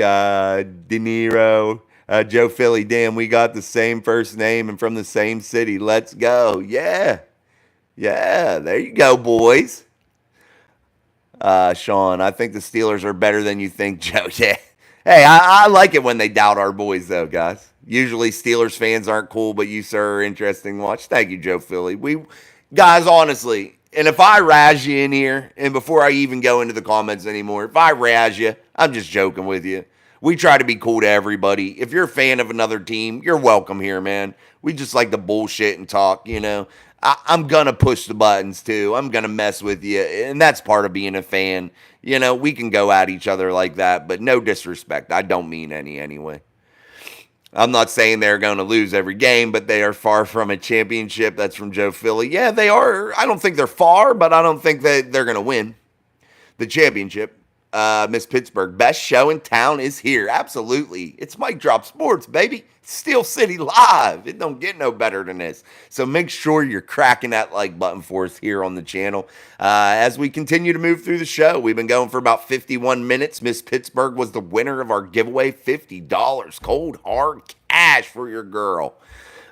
Niro. Joe Philly, damn, we got the same first name and from the same city. Let's go. Yeah. Yeah, there you go, boys. Sean, I think the Steelers are better than you think, Joe. Yeah. Hey, I like it when they doubt our boys, though, guys. Usually Steelers fans aren't cool, but you, sir, are interesting to watch. Thank you, Joe Philly. Guys, honestly, and if I razz you in here, and before I even go into the comments anymore, if I razz you, I'm just joking with you. We try to be cool to everybody. If you're a fan of another team, you're welcome here, man. We just like to bullshit and talk, I'm going to push the buttons, too. I'm going to mess with you, and that's part of being a fan. We can go at each other like that, but no disrespect. I don't mean any anyway. I'm not saying they're going to lose every game, but they are far from a championship. That's from Joe Philly. Yeah, they are. I don't think they're far, but I don't think that they're going to win the championship. Miss Pittsburgh, best show in town is here. Absolutely. It's Mic Drop Sports, baby. Steel City Live. It don't get no better than this. So make sure you're cracking that like button for us here on the channel. As we continue to move through the show, we've been going for about 51 minutes. Miss Pittsburgh was the winner of our giveaway. $50 cold hard cash for your girl.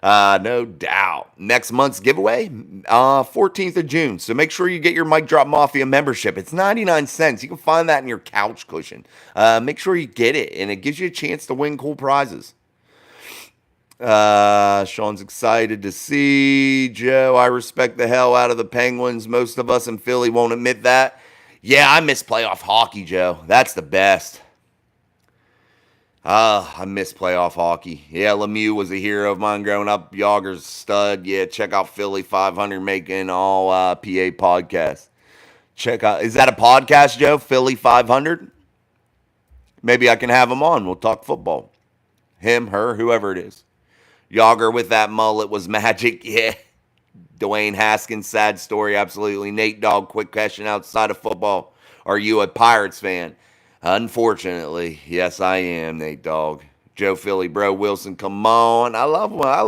No doubt. Next month's giveaway, 14th of June. So make sure you get your Mic Drop Mafia membership. It's 99 cents. You can find that in your couch cushion. Make sure you get it, and it gives you a chance to win cool prizes. Sean's excited to see Joe. I respect the hell out of the Penguins. Most of us in Philly won't admit that. Yeah, I miss playoff hockey, Joe. That's the best. I miss playoff hockey. Yeah, Lemieux was a hero of mine growing up. Yager's stud. Yeah, check out Philly 500 making all PA podcasts. Check out, is that a podcast, Joe? Philly 500? Maybe I can have him on. We'll talk football. Him, her, whoever it is. Yager with that mullet was magic. Yeah. Dwayne Haskins, sad story. Absolutely. Nate Dogg, quick question outside of football. Are you a Pirates fan? Unfortunately, yes, I am, Nate Dogg. Joe Philly, bro, Wilson, come on. I love him. I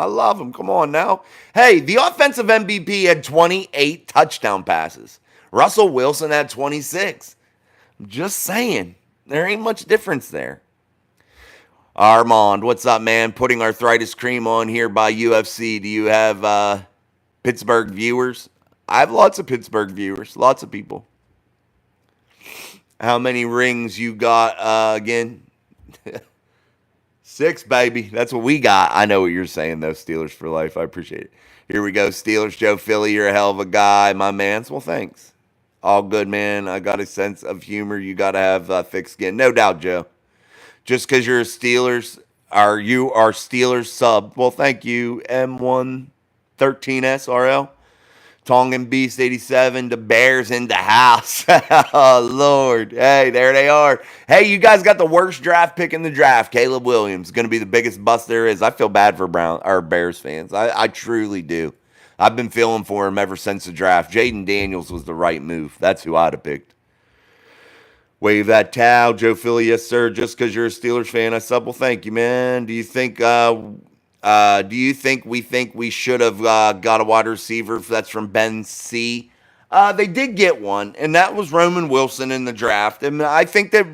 love him. Come on now. Hey, the offensive MVP had 28 touchdown passes. Russell Wilson had 26. I'm just saying. There ain't much difference there. Armand, what's up, man? Putting arthritis cream on here by UFC. Do you have Pittsburgh viewers? I have lots of Pittsburgh viewers. Lots of people. How many rings you got again? 6, baby. That's what we got. I know what you're saying, though. Steelers for life. I appreciate it. Here we go. Steelers. Joe Philly, you're a hell of a guy, my man. Well, thanks. All good, man. I got a sense of humor. You got to have thick skin. No doubt, Joe. Just because you're a Steelers, are you our Steelers sub? Well, thank you, M113SRL. Tongan Beast 87, the Bears in the house. Oh, Lord. Hey, there they are. Hey, you guys got the worst draft pick in the draft. Caleb Williams. Going to be the biggest bust there is. I feel bad for Bears fans. I truly do. I've been feeling for him ever since the draft. Jaden Daniels was the right move. That's who I'd have picked. Wave that towel, Joe Philly. Yes, sir. Just because you're a Steelers fan, I sub. Well, thank you, man. Do you think we should have got a wide receiver? That's from Ben C. They did get one, and that was Roman Wilson in the draft. And I think that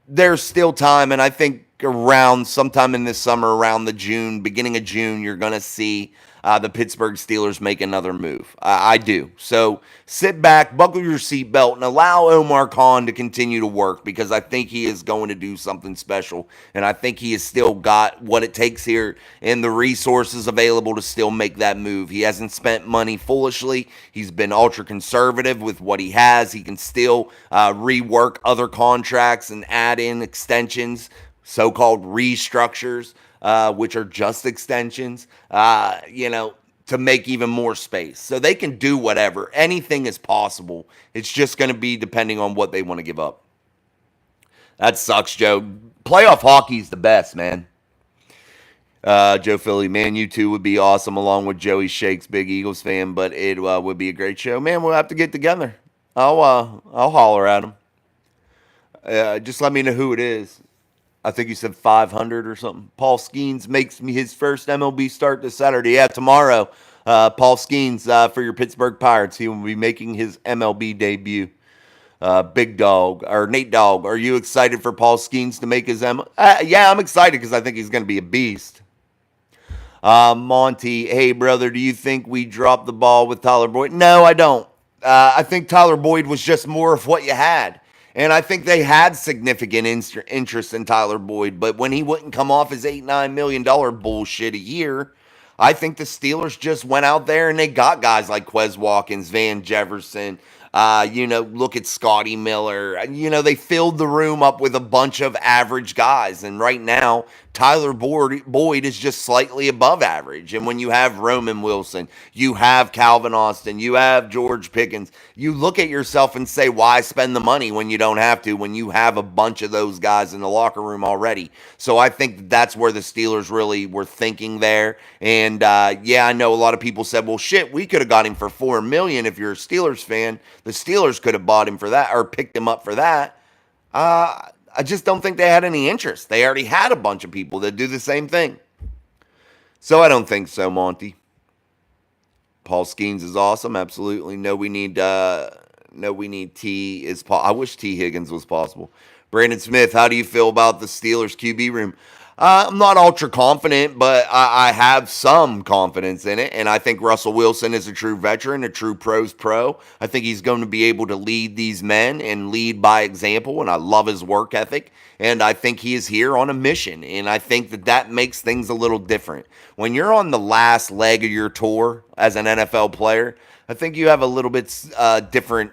there's still time, and I think around sometime in this summer, around beginning of June, you're going to see the Pittsburgh Steelers make another move. I do. So sit back, buckle your seatbelt, and allow Omar Khan to continue to work, because I think he is going to do something special. And I think he has still got what it takes here and the resources available to still make that move. He hasn't spent money foolishly. He's been ultra conservative with what he has. He can still rework other contracts and add in extensions, so-called restructures, which are just extensions, to make even more space. So they can do whatever. Anything is possible. It's just going to be depending on what they want to give up. That sucks, Joe. Playoff hockey's the best, man. Joe Philly, man, you two would be awesome along with Joey Shakes, big Eagles fan, but it would be a great show. Man, we'll have to get together. I'll holler at him. Just let me know who it is. I think you said 500 or something. Paul Skeens makes me his first MLB start this Saturday. Yeah, tomorrow. Paul Skeens for your Pittsburgh Pirates. He will be making his MLB debut. Big Dog, or Nate Dogg, are you excited for Paul Skeens to make his yeah, I'm excited because I think he's going to be a beast. Monty, hey, brother, do you think we dropped the ball with Tyler Boyd? No, I don't. I think Tyler Boyd was just more of what you had. And I think they had significant interest in Tyler Boyd, but when he wouldn't come off his $8-9 million bullshit a year, I think the Steelers just went out there and they got guys like Quez Watkins, Van Jefferson, look at Scotty Miller. They filled the room up with a bunch of average guys. And right now, Tyler Boyd is just slightly above average. And when you have Roman Wilson, you have Calvin Austin, you have George Pickens, you look at yourself and say, why spend the money when you don't have to, when you have a bunch of those guys in the locker room already? So I think that's where the Steelers really were thinking there. And I know a lot of people said, well, shit, we could have got him for $4 million. If you're a Steelers fan, the Steelers could have bought him for that or picked him up for that. I just don't think they had any interest. They already had a bunch of people that do the same thing. So I don't think so, Monty. Paul Skeens is awesome. Absolutely. No, we need T. I wish T. Higgins was possible. Brandon Smith, how do you feel about the Steelers QB room? I'm not ultra confident, but I have some confidence in it. And I think Russell Wilson is a true veteran, a true pro's pro. I think he's going to be able to lead these men and lead by example. And I love his work ethic. And I think he is here on a mission. And I think that makes things a little different. When you're on the last leg of your tour as an NFL player, I think you have a little bit different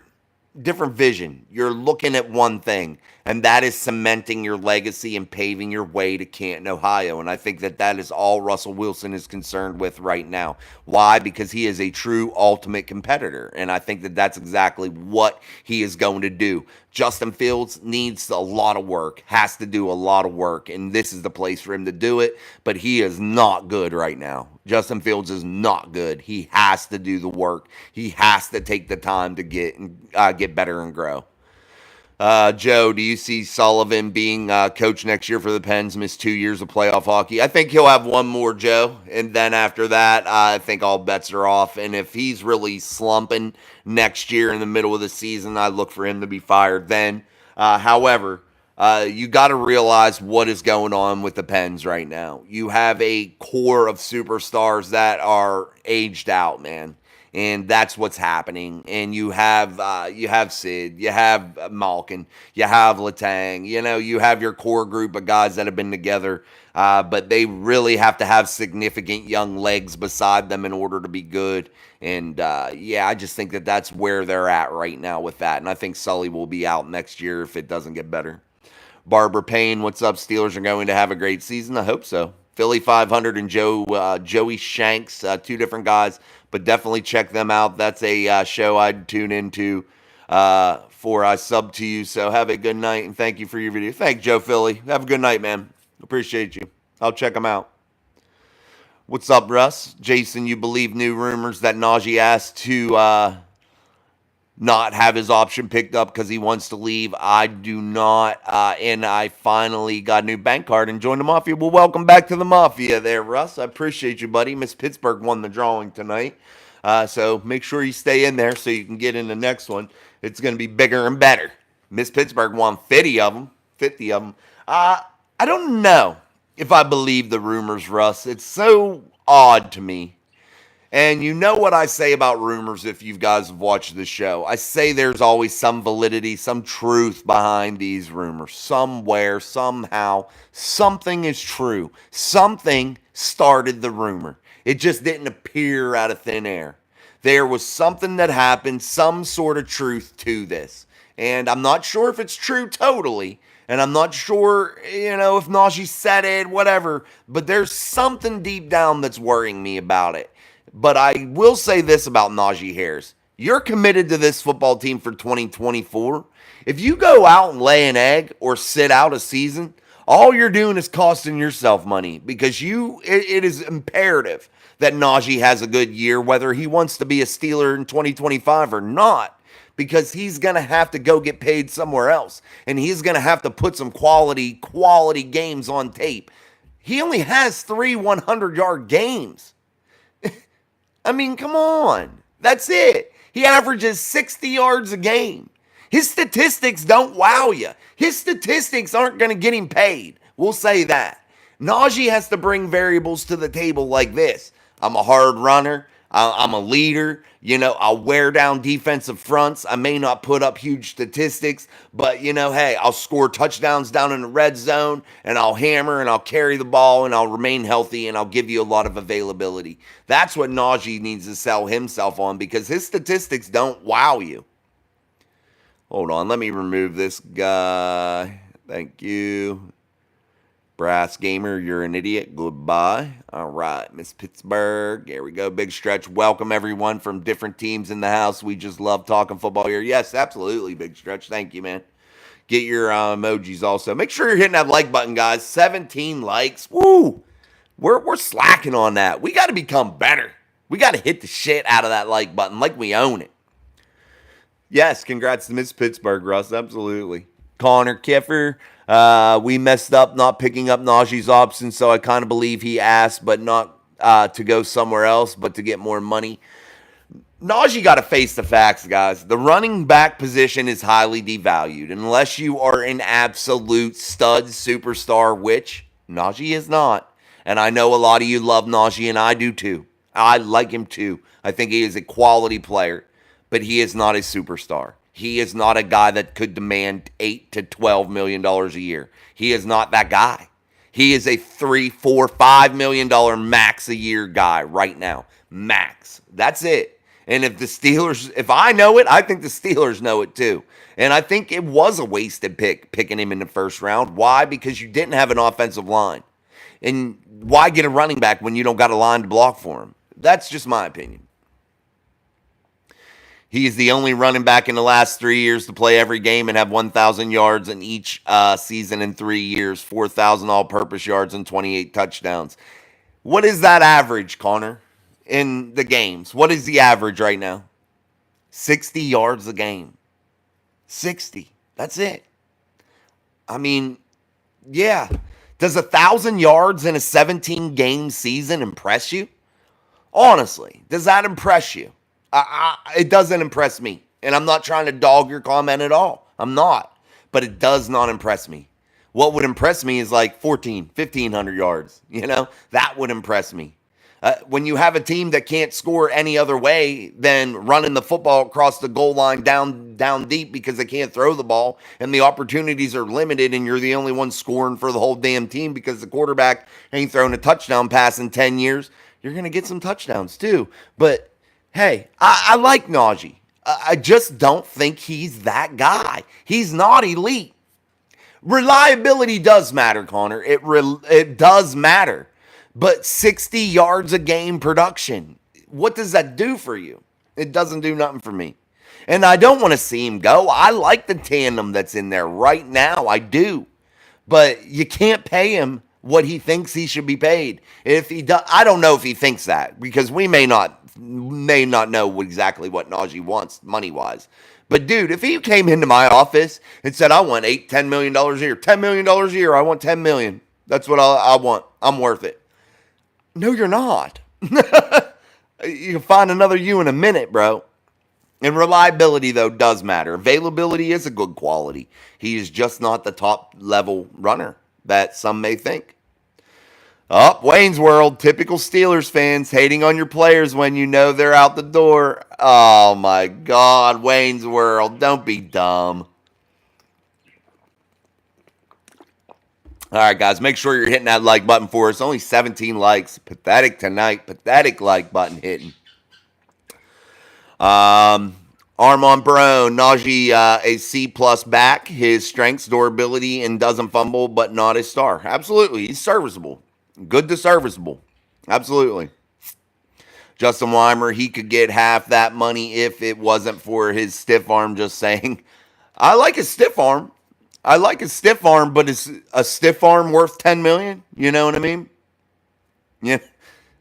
vision. You're looking at one thing, and that is cementing your legacy and paving your way to Canton, Ohio. And I think that is all Russell Wilson is concerned with right now. Why? Because he is a true ultimate competitor, and I think that's exactly what he is going to do. Justin Fields needs a lot of work, has to do a lot of work, and this is the place for him to do it, but he is not good right now. Justin Fields is not good. He has to do the work. He has to take the time to get better and grow. Joe, do you see Sullivan being coach next year for the Pens? Missed 2 years of playoff hockey. I think he'll have one more, Joe, and then after that, I think all bets are off. And if he's really slumping next year in the middle of the season, I look for him to be fired then. However, you got to realize what is going on with the Pens right now. You have a core of superstars that are aged out, man. And that's what's happening. And you have Sid, you have Malkin, you have Letang, you have your core group of guys that have been together, but they really have to have significant young legs beside them in order to be good. And I just think that's where they're at right now with that. And I think Sully will be out next year if it doesn't get better. Barbara Payne, what's up? Steelers are going to have a great season. I hope so. Philly 500 and Joey Shanks, two different guys, but definitely check them out. That's a show I'd tune into for I sub to you. So have a good night, and thank you for your video. Thanks, Joe Philly. Have a good night, man. Appreciate you. I'll check them out. What's up, Russ? Jason, you believe new rumors that Najee asked to not have his option picked up because he wants to leave? I do not, and I finally got a new bank card and joined the Mafia. Well, welcome back to the Mafia there, Russ. I appreciate you, buddy. Miss Pittsburgh won the drawing tonight, so make sure you stay in there so you can get in the next one. It's going to be bigger and better. Miss Pittsburgh won 50 of them. I don't know if I believe the rumors, Russ. It's so odd to me And you know what I say about rumors if you guys have watched the show. I say there's always some validity, some truth behind these rumors. Somewhere, somehow, something is true. Something started the rumor. It just didn't appear out of thin air. There was something that happened, some sort of truth to this. And I'm not sure if it's true totally. And I'm not sure, if Najee said it, whatever. But there's something deep down that's worrying me about it. But I will say this about Najee Harris. You're committed to this football team for 2024. If you go out and lay an egg or sit out a season, all you're doing is costing yourself money because it is imperative that Najee has a good year, whether he wants to be a Steeler in 2025 or not, because he's going to have to go get paid somewhere else, and he's going to have to put some quality games on tape. He only has 3 100-yard games. I mean, come on. That's it. He averages 60 yards a game. His statistics don't wow you. His statistics aren't going to get him paid. We'll say that. Najee has to bring variables to the table like this. I'm a hard runner. I'm a leader. I'll wear down defensive fronts. I may not put up huge statistics, but, hey, I'll score touchdowns down in the red zone, and I'll hammer, and I'll carry the ball, and I'll remain healthy, and I'll give you a lot of availability. That's what Najee needs to sell himself on because his statistics don't wow you. Hold on. Let me remove this guy. Thank you. Brass Gamer, you're an idiot. Goodbye. All right, Miss Pittsburgh. There we go. Big stretch. Welcome, everyone from different teams in the house. We just love talking football here. Yes, absolutely, Big Stretch. Thank you, man. Get your emojis also. Make sure you're hitting that like button, guys. 17 likes. Woo! We're slacking on that. We got to become better. We got to hit the shit out of that like button like we own it. Yes, congrats to Miss Pittsburgh, Russ. Absolutely. Connor Kiffer. We messed up not picking up Najee's option, so I kind of believe he asked, but not to go somewhere else, but to get more money. Najee got to face the facts, guys. The running back position is highly devalued unless you are an absolute stud superstar, which Najee is not. And I know a lot of you love Najee, and I do too. I like him too. I think he is a quality player, but he is not a superstar. He is not a guy that could demand $8 to $12 million a year. He is not that guy. He is a $3, $4, $5 million max a year guy right now. Max. That's it. And if I know it, I think the Steelers know it too. And I think it was a wasted pick, picking him in the first round. Why? Because you didn't have an offensive line. And why get a running back when you don't got a line to block for him? That's just my opinion. He is the only running back in the last 3 years to play every game and have 1,000 yards in each season in 3 years, 4,000 all-purpose yards and 28 touchdowns. What is that average, Connor, in the games? What is the average right now? 60 yards a game. 60. That's it. I mean, yeah. Does 1,000 yards in a 17-game season impress you? Honestly, does that impress you? It doesn't impress me. And I'm not trying to dog your comment at all. I'm not. But it does not impress me. What would impress me is like 1,500 yards. That would impress me. When you have a team that can't score any other way than running the football across the goal line down deep because they can't throw the ball and the opportunities are limited and you're the only one scoring for the whole damn team because the quarterback ain't thrown a touchdown pass in 10 years, you're going to get some touchdowns too. But hey, I like Najee. I just don't think he's that guy. He's not elite. Reliability does matter, Connor. It does matter. But 60 yards a game production, what does that do for you? It doesn't do nothing for me. And I don't want to see him go. I like the tandem that's in there right now. I do. But you can't pay him what he thinks he should be paid. If he does, I don't know if he thinks that because we may not know exactly what Najee wants money-wise. But, dude, if he came into my office and said, I want $10 million a year, $10 million a year, I want $10 million. That's what I want. I'm worth it. No, you're not. You can find another you in a minute, bro. And reliability, though, does matter. Availability is a good quality. He is just not the top-level runner that some may think. Up, Wayne's World, typical Steelers fans hating on your players when you know they're out the door. Oh my God, Wayne's World, don't be dumb. All right, guys, make sure you're hitting that like button for us. Only 17 likes. Pathetic tonight. Pathetic like button hitting. Armand Brown, Najee, a C plus back. His strengths, durability, and doesn't fumble, but not a star. Absolutely, he's serviceable. Good to serviceable. Absolutely. Justin Weimer, he could get half that money if it wasn't for his stiff arm. Just saying. I like his stiff arm. I like his stiff arm, but is a stiff arm worth 10 million? You know what I mean? Yeah.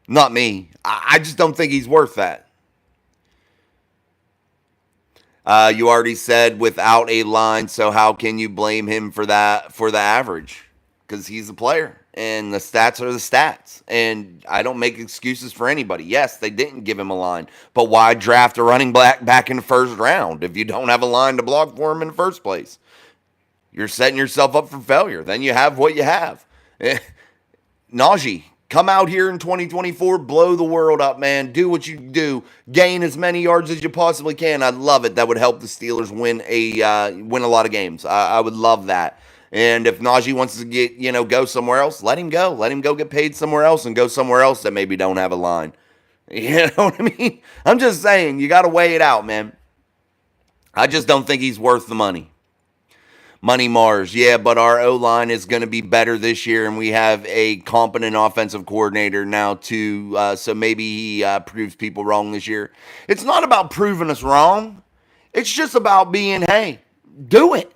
Not me. I just don't think he's worth that. You already said without a line, so how can you blame him for that, for the average? Because he's a player, and the stats are the stats. And I don't make excuses for anybody. Yes, they didn't give him a line, but why draft a running back in the first round if you don't have a line to block for him in the first place? You're setting yourself up for failure. Then you have what you have. Najee, come out here in 2024, blow the world up, man. Do what you do. Gain as many yards as you possibly can. I'd love it. That would help the Steelers win a lot of games. I would love that. And if Najee wants to go somewhere else, let him go. Let him go get paid somewhere else and go somewhere else that maybe don't have a line. You know what I mean? I'm just saying, you got to weigh it out, man. I just don't think he's worth the money. Money Mars, yeah, but our O-line is going to be better this year, and we have a competent offensive coordinator now, too, so maybe he proves people wrong this year. It's not about proving us wrong. It's just about being, hey, do it.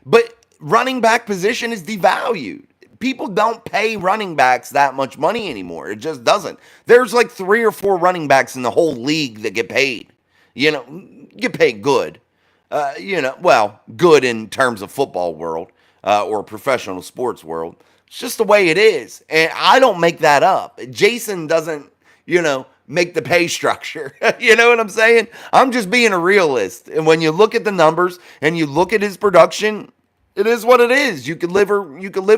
But running back position is devalued. People don't pay running backs that much money anymore. It just doesn't. There's like 3 or 4 running backs in the whole league that get paid. Get paid good. Good in terms of football world or professional sports world. It's just the way it is. And I don't make that up. Jason doesn't, make the pay structure. You know what I'm saying? I'm just being a realist. And when you look at the numbers and you look at his production, it is what it is. You could live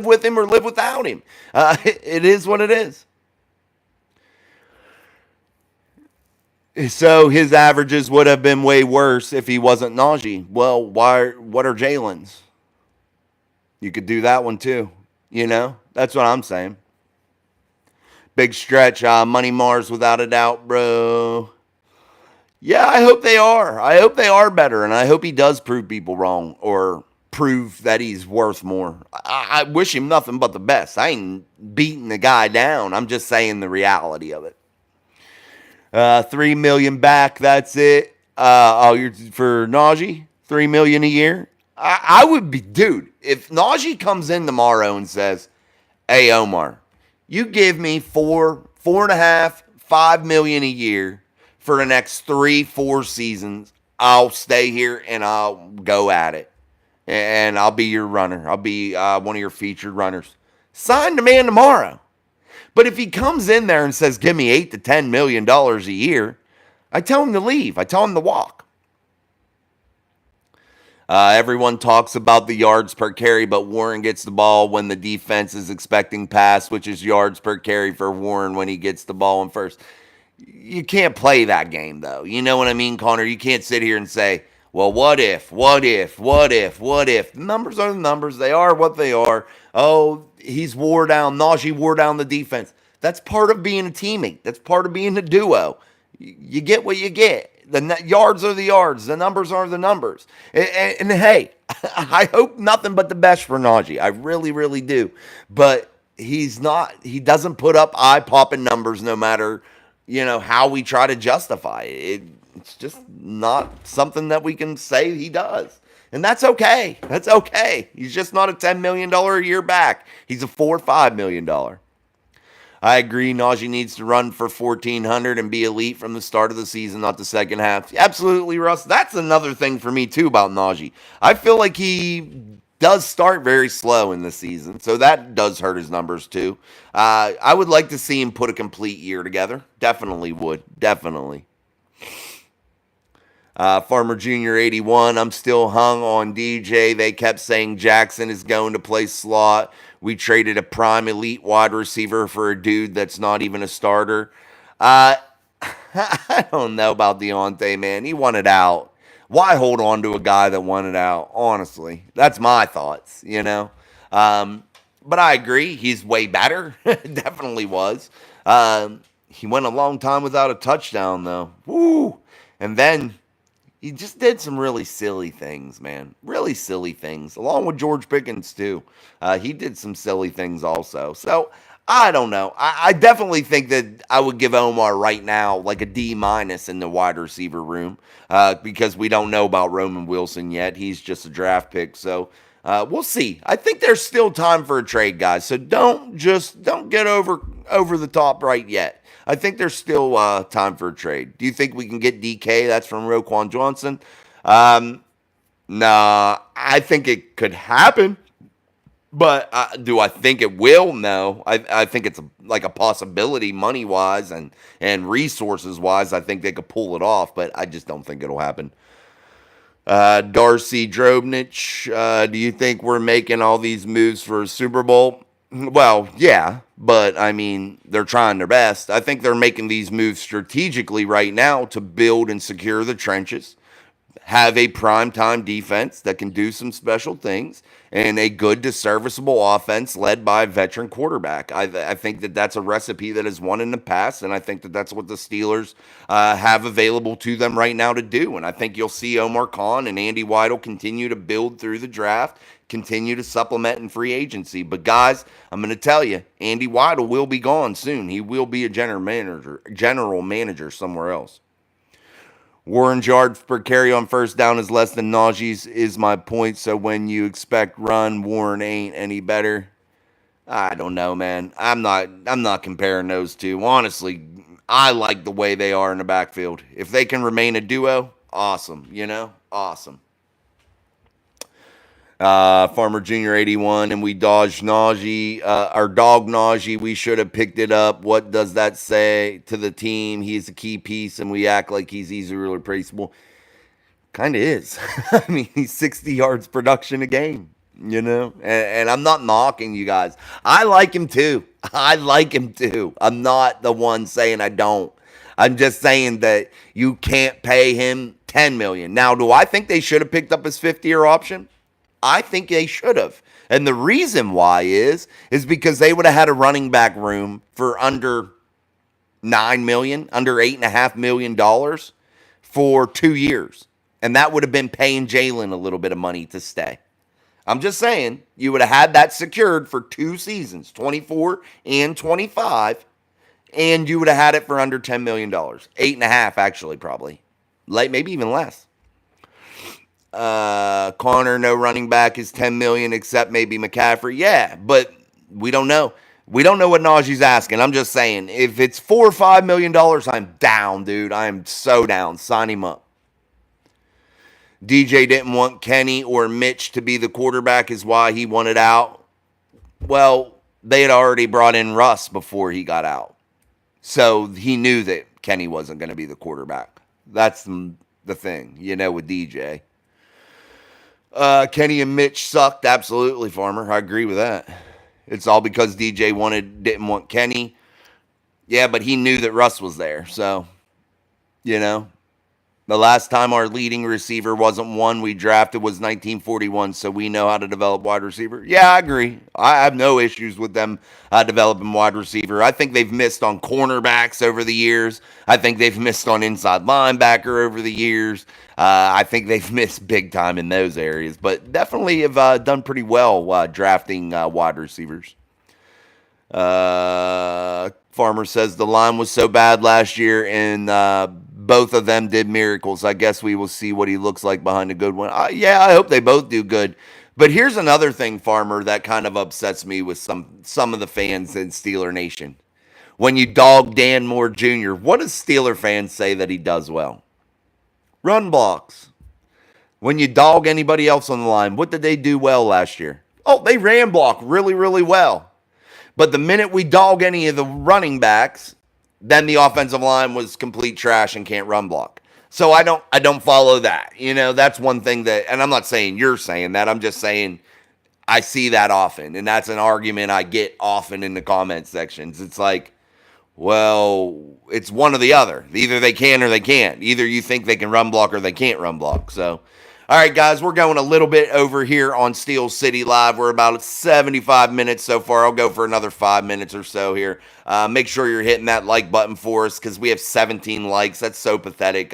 with him or live without him. It is what it is. So his averages would have been way worse if he wasn't Najee. Well, why? What are Jalen's? You could do that one too. That's what I'm saying. Big stretch. Money Mars without a doubt, bro. Yeah, I hope they are. I hope they are better, and I hope he does prove people wrong or prove that he's worth more. I wish him nothing but the best. I ain't beating the guy down. I'm just saying the reality of it. $3 million back. That's it. You're for Najee, $3 million a year. I would be, dude. If Najee comes in tomorrow and says, "Hey, Omar, you give me 4.5, $5 million a year for the next 3-4 seasons, I'll stay here and I'll go at it, and I'll be your runner. I'll be one of your featured runners." Sign the man tomorrow. But if he comes in there and says, "Give me $8 to $10 million a year," I tell him to leave. I tell him to walk. Everyone talks about the yards per carry, but Warren gets the ball when the defense is expecting pass, which is yards per carry for Warren when he gets the ball in first. You can't play that game, though. You know what I mean, Connor? You can't sit here and say, well, what if? The numbers are the numbers. They are what they are. Oh, Najee wore down the defense. That's part of being a teammate. That's part of being a duo. You get what you get. The yards are the yards. The numbers are the numbers. And hey, I hope nothing but the best for Najee. I really, really do. But he doesn't put up eye-popping numbers no matter, how we try to justify it. It's just not something that we can say he does. And that's okay. That's okay. He's just not a $10 million a year back. He's a $4 or $5 million. I agree. Najee needs to run for 1,400 and be elite from the start of the season, not the second half. Absolutely, Russ. That's another thing for me, too, about Najee. I feel like he does start very slow in the season, so that does hurt his numbers, too. I would like to see him put a complete year together. Definitely would. Definitely. Farmer Jr. 81, I'm still hung on DJ. They kept saying Jackson is going to play slot. We traded a prime elite wide receiver for a dude that's not even a starter. Uh, I don't know about Deontay, man. He wanted out. Why hold on to a guy that wanted out? Honestly, that's my thoughts, But I agree. He's way better. Definitely was. He went a long time without a touchdown, though. Woo! And then he just did some really silly things, man. Really silly things, along with George Pickens, too. He did some silly things also. So, I don't know. I definitely think that I would give Omar right now like a D- in the wide receiver room because we don't know about Roman Wilson yet. He's just a draft pick. So, we'll see. I think there's still time for a trade, guys. So don't get over the top right yet. I think there's still time for a trade. Do you think we can get DK? That's from Roquan Johnson. Nah, I think it could happen. But do I think it will? No. I think it's like a possibility money-wise and resources-wise. I think they could pull it off, but I just don't think it'll happen. Darcy Drobnich, do you think we're making all these moves for a Super Bowl? Well, yeah, but I mean, they're trying their best. I think they're making these moves strategically right now to build and secure the trenches, have a primetime defense that can do some special things, and a good to serviceable offense led by a veteran quarterback. I think that that's a recipe that has won in the past, and I think that that's what the Steelers have available to them right now to do. And I think you'll see Omar Khan and Andy Weidel continue to build through the draft, continue to supplement in free agency. But guys, I'm going to tell you, Andy Weidel will be gone soon. He will be a general manager somewhere else. Warren's yards per carry on first down is less than Najee's is my point. So when you expect run, Warren ain't any better. I don't know, man. I'm not comparing those two. Honestly, I like the way they are in the backfield. If they can remain a duo, awesome. Awesome. Farmer Jr. 81, and we dodged Najee, our dog Najee. We should have picked it up. What does that say to the team? He's a key piece, and we act like he's easily replaceable. Kind of is. I mean, he's 60 yards production a game, and I'm not knocking you guys. I like him too. I'm not the one saying I don't. I'm just saying that you can't pay him $10 million. Now, do I think they should have picked up his 50-year option? I think they should have. And the reason why is because they would have had a running back room for under $9 million, under $8.5 million for 2 years. And that would have been paying Jalen a little bit of money to stay. I'm just saying, you would have had that secured for 2 seasons, 24 and 25, and you would have had it for under $10 million. 8.5 actually, probably. Maybe even less. Connor, no running back is $10 million except maybe McCaffrey. Yeah, but we don't know. We don't know what Najee's asking. I'm just saying, if it's $4 or $5 million, I'm down, dude. I'm so down. Sign him up. DJ didn't want Kenny or Mitch to be the quarterback is why he wanted out. Well, they had already brought in Russ before he got out. So he knew that Kenny wasn't going to be the quarterback. That's the thing, with DJ. Kenny and Mitch sucked. Absolutely, Farmer. I agree with that. It's all because DJ didn't want Kenny. Yeah, but he knew that Russ was there. So, the last time our leading receiver wasn't one we drafted was 1941, so we know how to develop wide receiver. Yeah, I agree. I have no issues with them developing wide receiver. I think they've missed on cornerbacks over the years. I think they've missed on inside linebacker over the years. I think they've missed big time in those areas, but definitely have done pretty well drafting wide receivers. Farmer says the line was so bad last year, and both of them did miracles. I guess we will see what he looks like behind a good one. Yeah, I hope they both do good. But here's another thing, Farmer, that kind of upsets me with some of the fans in Steeler Nation. When you dog Dan Moore Jr., what does Steeler fans say that he does well? Run blocks. When you dog anybody else on the line, what did they do well last year? Oh, they ran block really, really well. But the minute we dog any of the running backs, then the offensive line was complete trash and can't run block. So I don't follow that. You know, that's one thing that, and I'm not saying you're saying that. I'm just saying I see that often, and that's an argument I get often in the comment sections. It's like, well, it's one or the other. Either they can or they can't. Either you think they can run block or they can't run block. So, all right, guys, we're going a little bit over here on Steel City Live. We're about 75 minutes so far. I'll go for another 5 minutes or so here. Make sure you're hitting that like button for us because we have 17 likes. That's so pathetic.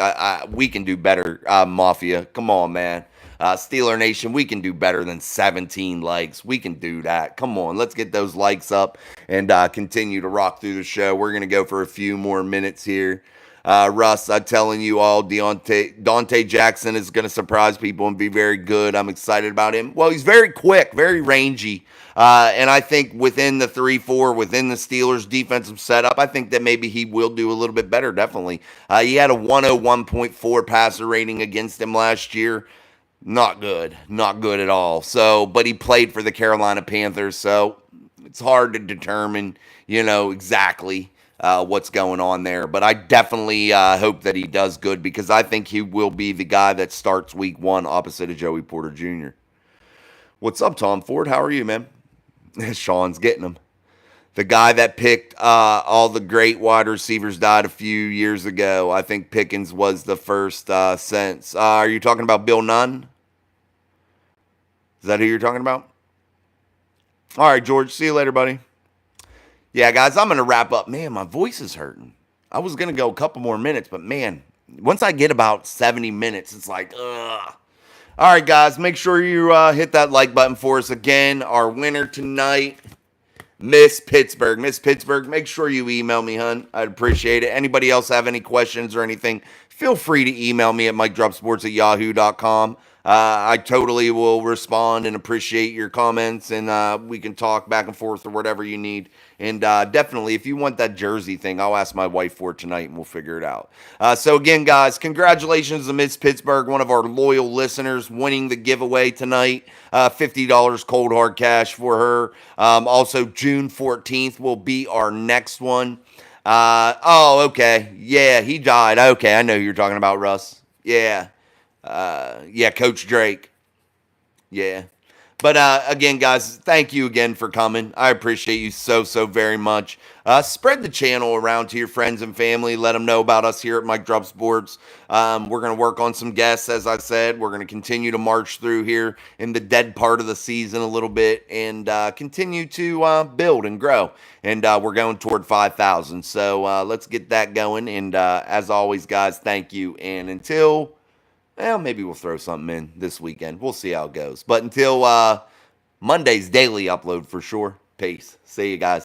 We can do better, Mafia. Come on, man. Steeler Nation, we can do better than 17 likes. We can do that. Come on, let's get those likes up and continue to rock through the show. We're going to go for a few more minutes here. Russ, I'm telling you all, Dante Jackson is going to surprise people and be very good. I'm excited about him. Well, he's very quick, very rangy. And I think within the 3-4, within the Steelers' defensive setup, I think that maybe he will do a little bit better, definitely. He had a 101.4 passer rating against him last year. Not good. Not good at all. So, but he played for the Carolina Panthers, so it's hard to determine, exactly what's going on there. But I definitely hope that he does good because I think he will be the guy that starts week 1 opposite of Joey Porter Jr. What's up, Tom Ford? How are you, man? Sean's getting him. The guy that picked all the great wide receivers died a few years ago. I think Pickens was the first since. Are you talking about Bill Nunn? Is that who you're talking about? All right, George. See you later, buddy. Yeah, guys, I'm going to wrap up. Man, my voice is hurting. I was going to go a couple more minutes, but man, once I get about 70 minutes, it's like, ugh. All right, guys, make sure you hit that like button for us. Again, our winner tonight, Miss Pittsburgh. Miss Pittsburgh, make sure you email me, hun. I'd appreciate it. Anybody else have any questions or anything, feel free to email me at mikedropsports@yahoo.com. I totally will respond and appreciate your comments, and we can talk back and forth or whatever you need. And definitely, if you want that jersey thing, I'll ask my wife for it tonight, and we'll figure it out. So again, guys, congratulations to Miss Pittsburgh, one of our loyal listeners, winning the giveaway tonight. $50 cold hard cash for her. Also, June 14th will be our next one. Okay. Yeah, he died. Okay, I know who you're talking about, Russ. Yeah. Coach Drake. Yeah. But again, guys, thank you again for coming. I appreciate you so very much. Spread the channel around to your friends and family. Let them know about us here at Mike Drop Sports. We're going to work on some guests, as I said. We're going to continue to march through here in the dead part of the season a little bit and continue to build and grow. And we're going toward 5,000. So let's get that going. And as always, guys, thank you. And until... well, maybe we'll throw something in this weekend. We'll see how it goes. But until Monday's daily upload for sure. Peace. See you guys.